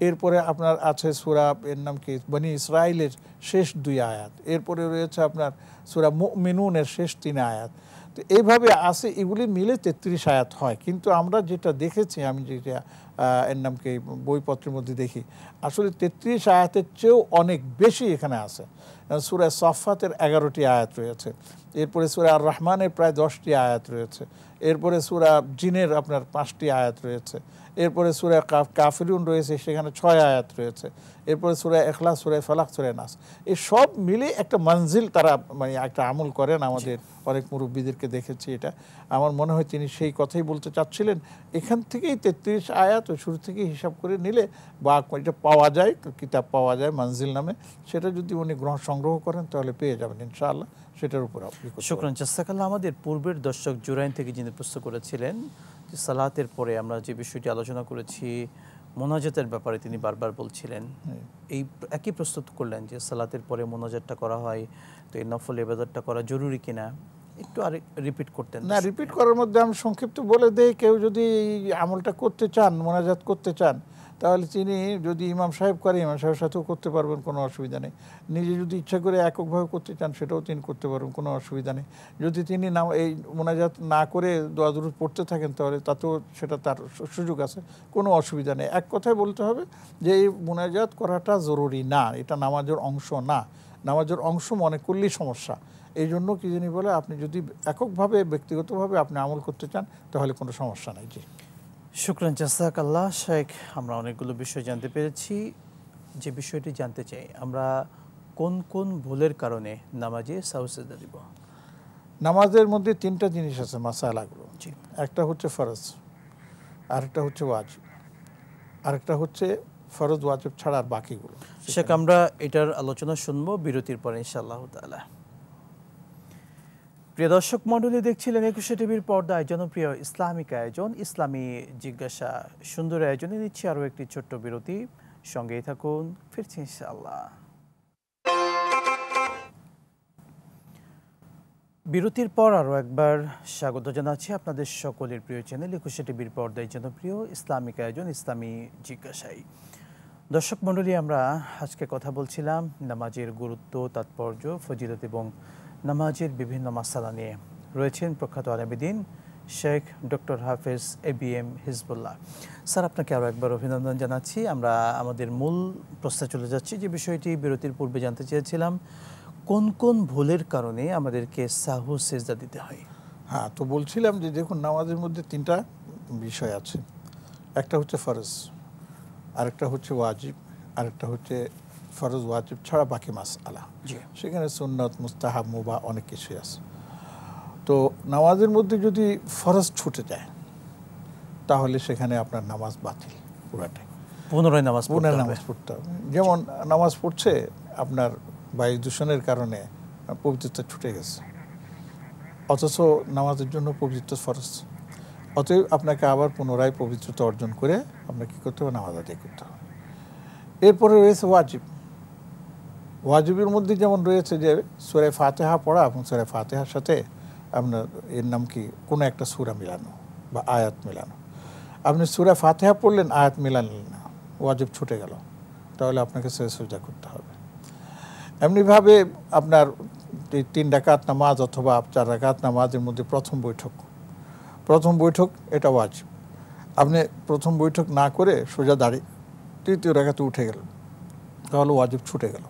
এরপরে আপনার আছে সূরা, এর নাম কি, বনি ইসরাইলের শেষ 2 আয়াত। এরপরে রয়েছে আপনার সূরা মুমিনুনের শেষ 3 আয়াত। তো এইভাবে আছে, এগুলি মিলে 33 আয়াত হয়। কিন্তু আমরা যেটা দেখেছি, আমি যেটা এর নামকে বইপত্রের মধ্যে দেখি, আসলে 33 আয়াতের চেয়েও অনেক বেশি এখানে আছে। সূরা সাফফাতের 11টি আয়াত রয়েছে, এরপরে সূরা আর রহমানের প্রায় 10টি আয়াত রয়েছে, এরপরে সূরা জিনের আপনার 5টি আয়াত রয়েছে, এরপরে সূরা কাফিরুন রয়েছে, সেখানে 6 আয়াত রয়েছে, এরপরে সূরা ইখলাস, সূরা ফালাক, সূরা নাস। এই সব মিলে একটা মঞ্জিল তারা মানে একটা আমল করেন। আমাদের অনেক মুরব্বীদেরকে দেখেছি। এটা আমার মনে হয় তিনি সেই কথাই বলতে চাচ্ছিলেন। এখান থেকেই 33 আয়াত ওই শুরু থেকেই হিসাব করে নিলে বা এটা পাওয়া যায়, কিতাব পাওয়া যায় মঞ্জিল নামে, সেটা যদি উনি সংগ্রহ করেন তাহলে পেয়ে যাবেন ইনশাআল্লাহ। সেটার উপর শুকরান, জাযাকাল্লাহ। আমাদের পূর্বের দর্শক জুরাইন থেকে যিনি প্রশ্ন করেছিলেন যে সালাতের পরে আমরা যে বিষয়টি আলোচনা করেছি মোনাজাতের ব্যাপারে, তিনি বারবার বলছিলেন এই একই প্রস্তুত করলেন যে সালাতের পরে মোনাজাতটা করা হয়, তো এই নফল ইবাদতটা করা জরুরি কিনা একটু আর রিপিট করতেন। না, রিপিট করার মধ্যে আমি সংক্ষিপ্ত বলে দেই, কেউ যদি এই আমলটা করতে চান, মোনাজাত করতে চান, তাহলে তিনি যদি ইমাম সাহেব করে ইমাম সাহেবের সাথেও করতে পারবেন, কোনো অসুবিধা নেই। নিজে যদি ইচ্ছা করে এককভাবে করতে চান সেটাও তিনি করতে পারবেন, কোনো অসুবিধা নেই। যদি তিনি না এই মোনাজাত না করে দোয়া দুরূদ পড়তে থাকেন তাহলে তাতেও সেটা তার সুযোগ আছে, কোনো অসুবিধা নেই। এক কথায় বলতে হবে যে এই মোনাজাত করাটা জরুরি না, এটা নামাজের অংশ না। নামাজের অংশ মনে করলেই সমস্যা। এই জন্য কি জানি বলে, আপনি যদি এককভাবে ব্যক্তিগতভাবে আপনি আমল করতে চান তাহলে কোনো সমস্যা নেই। জি, শুকরান, জাযাকাল্লাহ শেখ। আমরা অনেকগুলো বিষয় জানতে পেরেছি। যে বিষয়টি জানতে চাই, আমরা কোন কোন ভুলের কারণে নামাজে সাহু সিজদা দিব? নামাজের মধ্যে 3টা জিনিস আছে মাসালাগুলো। জি, একটা হচ্ছে ফরজ, আরেকটা হচ্ছে ওয়াজিব, আরেকটা হচ্ছে ফরজ ওয়াজিব ছাড়া আর বাকিগুলো। শেখ, আমরা এটার আলোচনা শুনবো বিরতির পরে ইনশাআল্লাহ তাআলা। প্রিয় দর্শক মণ্ডলী, দেখছিলেন 21 টিভির পর্দায় জনপ্রিয় ইসলামিক আয়োজন ইসলামী জিজ্ঞাসা। সুন্দর আয়োজনে নিচ্ছি আরও একটি ছোট্ট বিরতি, সঙ্গেই থাকুন, ফিরছি ইনশাআল্লাহ। বিরতির পর আরও একবার স্বাগত জানাচ্ছি আপনাদের সকলের প্রিয় চ্যানেল 21 টিভির পর্দায় জনপ্রিয় ইসলামিক আয়োজন ইসলামী জিজ্ঞাসায়। দর্শক মণ্ডলী, আমরা আজকে কথা বলছিলাম নামাজের গুরুত্ব, তাৎপর্য, ফজিলত এবং নামাজের বিভিন্ন মাসালা নিয়ে। রয়েছেন প্রখ্যাত আলেমদ্বীন শেখ ডক্টর হাফেজ ABM হিজবুল্লাহ স্যার। আপনাকে আরও একবার অভিনন্দন জানাচ্ছি। আমরা আমাদের মূল প্রশ্নে চলে যাচ্ছি, যে বিষয়টি বিরতির পূর্বে জানতে চেয়েছিলাম, কোন কোন ভুলের কারণে আমাদেরকে সাহু সিজদা দিতে হয়? হ্যাঁ, তো বলছিলাম যে দেখুন, নামাজের মধ্যে 3টা বিষয় আছে। একটা হচ্ছে ফরজ, আরেকটা হচ্ছে ওয়াজিব, আরেকটা হচ্ছে ফরজ ওয়াজিব ছাড়া বাকি মাসআলা। সেখানে সুন্নত, মুস্তাহাব, মুবাহ অনেক কিছুই আছে। তো নামাজের মধ্যে যদি ফরজ ছুটে যায় তাহলে সেখানে আপনার নামাজ বাতিল পুরাটাই, পুনরায় নামাজ পড়তে হবে। যেমন নামাজ পড়ছে, আপনার বায়ু দূষণের কারণে পবিত্রতা ছুটে গেছে, অথচ নামাজের জন্য পবিত্র ফরজ। অতএব আপনাকে আবার পুনরায় পবিত্রতা অর্জন করে আপনাকে কী করতে হবে? নামাজ আদায় করতে হবে। এরপরে রয়েছে ওয়াজিব। ওয়াজিবের মধ্যে যেমন রয়েছে যে সূরা ফাতিহা পড়া এবং সূরা ফাতিহার সাথে আপনার এর নাম কি কোনো একটা সূরা মিলানো বা আয়াত মিলানো। আপনি সূরা ফাতিহা পড়লেন, আয়াত মিলালেন না, ওয়াজিব ছুটে গেল, তাহলে আপনাকে সিজদা করতে হবে। এমনিভাবে আপনার 3 রাকাত নামাজ অথবা 4 রাকাত নামাজের মধ্যে প্রথম বৈঠক এটা ওয়াজিব। আপনি প্রথম বৈঠক না করে সোজা দাঁড়িয়ে তৃতীয় রাকাতে উঠে গেলেন, তাহলে ওয়াজিব ছুটে গেল।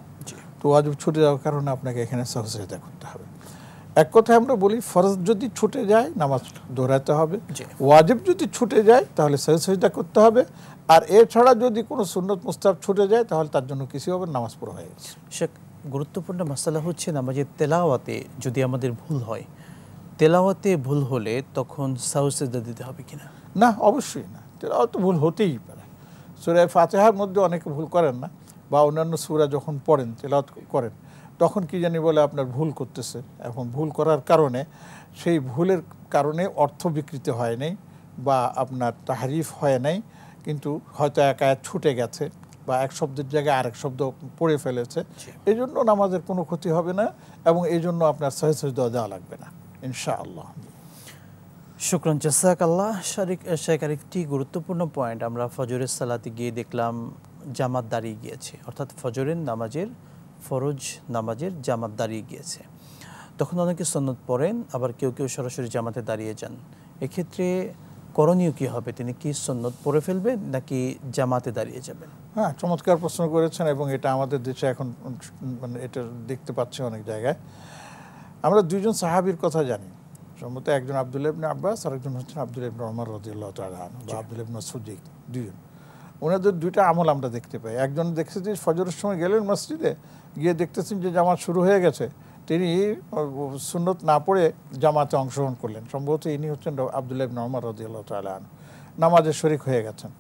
তো ওয়াজিব ছুটে যাওয়ার কারণে আপনাকে এখানে সাজদা করতে হবে। এক কথায় আমরা বলি, ফরজ যদি ছুটে যায় নামাজ দৌড়াতে হবে, ওয়াজিব যদি ছুটে যায় তাহলে সাজদা করতে হবে, আর এছাড়া যদি কোনো সুন্নত মুস্তাহাব ছুটে যায় তাহলে তার জন্য কিছু হবে, নামাজ পুরো হয়ে গেছে। শেখ, গুরুত্বপূর্ণ মাসালা হচ্ছে নামাজের তেলাওয়াতে যদি আমাদের ভুল হয়, তেলাওয়াতে ভুল হলে তখন সাজদা দিতে হবে কিনা? না, অবশ্যই না, তেলাওয়াতে ভুল হতেই পারে। সূরা ফাতিহার মধ্যে অনেকে ভুল করেন না, বা অন্যান্য সূরা যখন পড়েন তেলাওয়াত করেন তখন কি জানি বলে আপনার ভুল করতেছে। এখন ভুল করার কারণে সেই ভুলের কারণে অর্থ বিকৃত হয় নাই বা আপনার তাহরিফ হয় নাই, কিন্তু হয়তো এক আয়াত ছুটে গেছে বা এক শব্দের জায়গায় আরেক শব্দ পড়ে ফেলেছে, এই জন্য নামাজের কোনো ক্ষতি হবে না এবং এই জন্য আপনার সাজদা দেওয়া লাগবে না ইনশাআল্লাহ। শুকরান, জাযাকাল্লাহ। শেখ, আরেকটি গুরুত্বপূর্ণ পয়েন্ট, আমরা ফজরের সালাতে গিয়ে দেখলাম জামাত দাঁড়িয়ে গিয়েছে, অর্থাৎ ফজরের নামাজের ফরজ নামাজের জামাত দাঁড়িয়ে গিয়েছে। তখন অনেকে সুন্নত পড়েন, আবার কেউ কেউ সরাসরি জামাতে দাঁড়িয়ে যান। এক্ষেত্রে করণীয় কী হবে? তিনি কি সুন্নত পড়ে ফেলবেন নাকি জামাতে দাঁড়িয়ে যাবেন? হ্যাঁ, চমৎকার প্রশ্ন করেছেন এবং এটা আমাদের দেশে এখন মানে এটা দেখতে পাচ্ছি অনেক জায়গায়। আমরা দুইজন সাহাবীর কথা জানি, সম্ভবত একজন আব্দুল্লাহ ইবনে আব্বাস আর একজন হচ্ছেন আব্দুল্লাহ ইবনে ওমর রাদিয়াল্লাহু তাআলা আনহু বা আব্দুল্লাহ ইবনে সিদ্দিক, দুইজন। ওনাদের দুইটা আমল আমরা দেখতে পাই। একজন দেখছে যে ফজরের সময় গেলেন মসজিদে, গিয়ে দেখতেছেন যে জামাত শুরু হয়ে গেছে, তিনি সুন্নত না পড়ে জামাতে অংশগ্রহণ করলেন। সম্ভবত ইনি হচ্ছেন আব্দুল্লাহ ইবনে ওমর রাদিয়াল্লাহু তাআলা আনহু, নামাজে শরীক হয়ে গেছেন।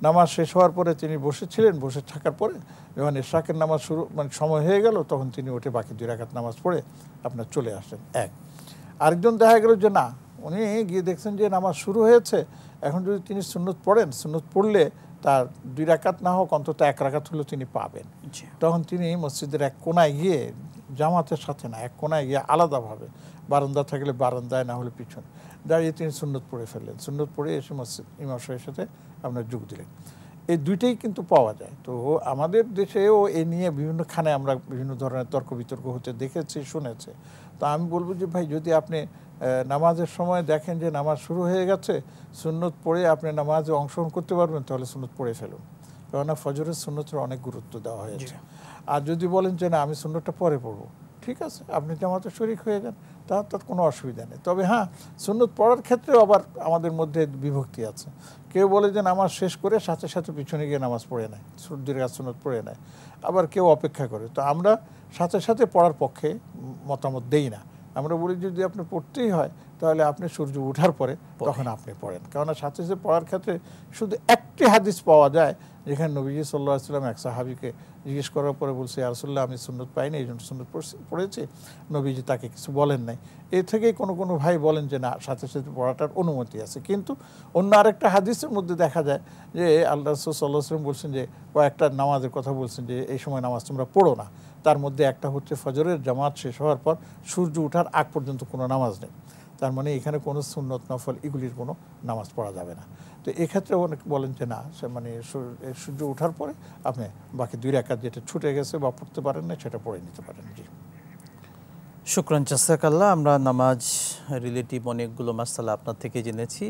নামাজ শেষ হওয়ার পরে তিনি বসেছিলেন, বসে থাকার পরে যখন ইশরাকের নামাজ শুরু মানে সময় হয়ে গেল, তখন তিনি উঠে বাকি 2 রাকাত নামাজ পড়ে আপনার চলে আসলেন। আরেকজন দেখা গেল যে না, উনি গিয়ে দেখছেন যে নামাজ শুরু হয়েছে, এখন যদি তিনি সুন্নত পড়েন, সুন্নত পড়লে তার 2 রাকাত না হোক অন্তত 1 রাকাত হলেও তিনি পাবেন। তখন তিনি মসজিদের এক কোনায় গিয়ে, জামাতের সাথে না, এক কোনায় গিয়ে আলাদাভাবে, বারান্দা থাকলে বারান্দায়, না হলে পিছনে দাঁড়িয়ে তিনি সুন্নত পড়ে ফেললেন। সুন্নত পড়ে এসে মসজিদ ইমাম সাহেবের সাথে আপনার যোগ দিলেন। এই দুইটাই কিন্তু পাওয়া যায়। তো আমাদের দেশেও এ নিয়ে বিভিন্নখানে আমরা বিভিন্ন ধরনের তর্ক বিতর্ক হতে দেখেছি, শুনেছি। তো আমি বলবো যে ভাই, যদি আপনি নামাজের সময় দেখেন যে নামাজ শুরু হয়ে গেছে, সুন্নত পড়ে আপনি নামাজে অংশগ্রহণ করতে পারবেন, তাহলে সুন্নত পড়ে ফেলুন, কেননা ফজরের সুন্নতের অনেক গুরুত্ব দেওয়া হয়েছে। আর যদি বলেন যে না, আমি সুন্নতটা পরে পড়বো, ঠিক আছে, আপনি জামাতে শরীক হয়ে যান, তার কোনো অসুবিধা নেই। তবে হ্যাঁ, সুন্নত পড়ার ক্ষেত্রেও আবার আমাদের মধ্যে বিভক্তি আছে। কেউ বলে যে নামাজ শেষ করে সাথে সাথে পিছনে গিয়ে নামাজ পড়ে নেয়, সুন্নত পড়ে নেয়, আবার কেউ অপেক্ষা করে। তো আমরা সাথে সাথে পড়ার পক্ষে মতামত দেই না। আমরা বলি যদি আপনি পড়তেই হয় তাহলে আপনি সূর্য ওঠার পরে তখন আপনি পড়েন, কেননা সাথে সাথে পড়ার ক্ষেত্রে শুধু একটি হাদিস পাওয়া যায় যেখানে নবীজি সাল্লাল্লাহু আলাইহি ওয়াসাল্লাম এক সাহাবীকে জিজ্ঞেস করার পরে বলছে, ইয়া রাসূলুল্লাহ, আমি সুন্নত পাইনি, এই জন্য সুন্নত পড়েছি। নবীজি তাকে কিছু বলেন নাই। এই থেকেই কোনো কোনো ভাই বলেন যে না, সাথে সাথে পড়াটার অনুমতি আছে। কিন্তু অন্য আরেকটা হাদিসের মধ্যে দেখা যায় যে আল্লাহ রাসূল সাল্লাল্লাহু আলাইহি ওয়াসাল্লাম বলছেন যে, কয়েকটা নামাজের কথা বলছেন যে এই সময় নামাজ তোমরা পড়ো না। তার মধ্যে একটা হচ্ছে ফজরের জামাত শেষ হওয়ার পর সূর্য ওঠার আগ পর্যন্ত কোনো নামাজ নেই। তার মানে এখানে কোনো সুন্নত নফল এগুলির কোনো নামাজ পড়া যাবে না। তো এক্ষেত্রে অনেক বলেন যে না, সে মানে সূর্য ওঠার পরে আপনি বাকি 2 রাকাত যেটা ছুটে গেছে বা পড়তে পারেন না সেটা পড়ে নিতে পারেন। জি, শুকরান, জাযাকাল্লাহ। আমরা নামাজ রিলেটিভ অনেকগুলো মাসালা আপনার থেকে জেনেছি।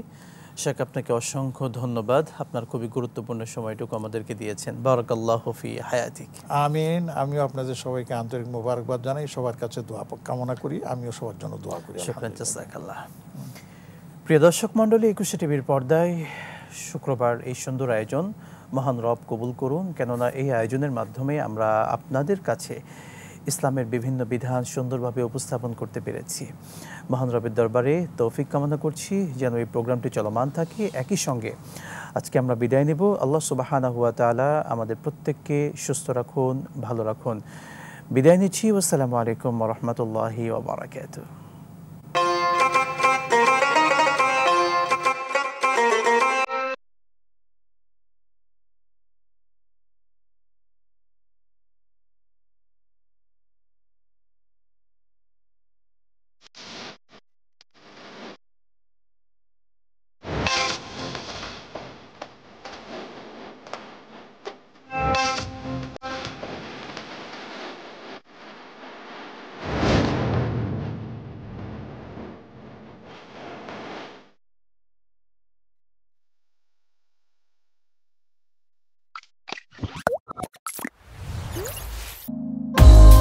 শেখ, আপনাকে অসংখ্য ধন্যবাদ, আপনার খুবই গুরুত্বপূর্ণ সময়টুকু আমাদেরকে দিয়েছেন। বারাকাল্লাহু ফি হায়াতিক। আমিন। আমিও আপনাদের সবাইকে আন্তরিক মোবারকবাদ জানাই, সবার কাছে দোয়া কামনা করি, আমিও সবার জন্য দোয়া করি। শুকরান, জাযাকাল্লাহ। প্রিয় দর্শক মণ্ডলী, 21 টিভির পর্দায় শুক্রবার এই সুন্দর আয়োজন মহান রব কবুল করুন, কেননা এই আয়োজনের মাধ্যমে আমরা আপনাদের কাছে ইসলামের বিভিন্ন বিধান সুন্দরভাবে উপস্থাপন করতে পেরেছি। মহান রবের দরবারে তৌফিক কামনা করছি যেন এই প্রোগ্রামটি চলমান থাকে। একই সঙ্গে আজকে আমরা বিদায় নেব। আল্লাহ সুবহানাহু ওয়া তাআলা আমাদের প্রত্যেককে সুস্থ রাখুন, ভালো রাখুন। বিদায় নিচ্ছি। আসসালামু আলাইকুম ওয়া রাহমাতুল্লাহি ওয়া বারাকাতুহু।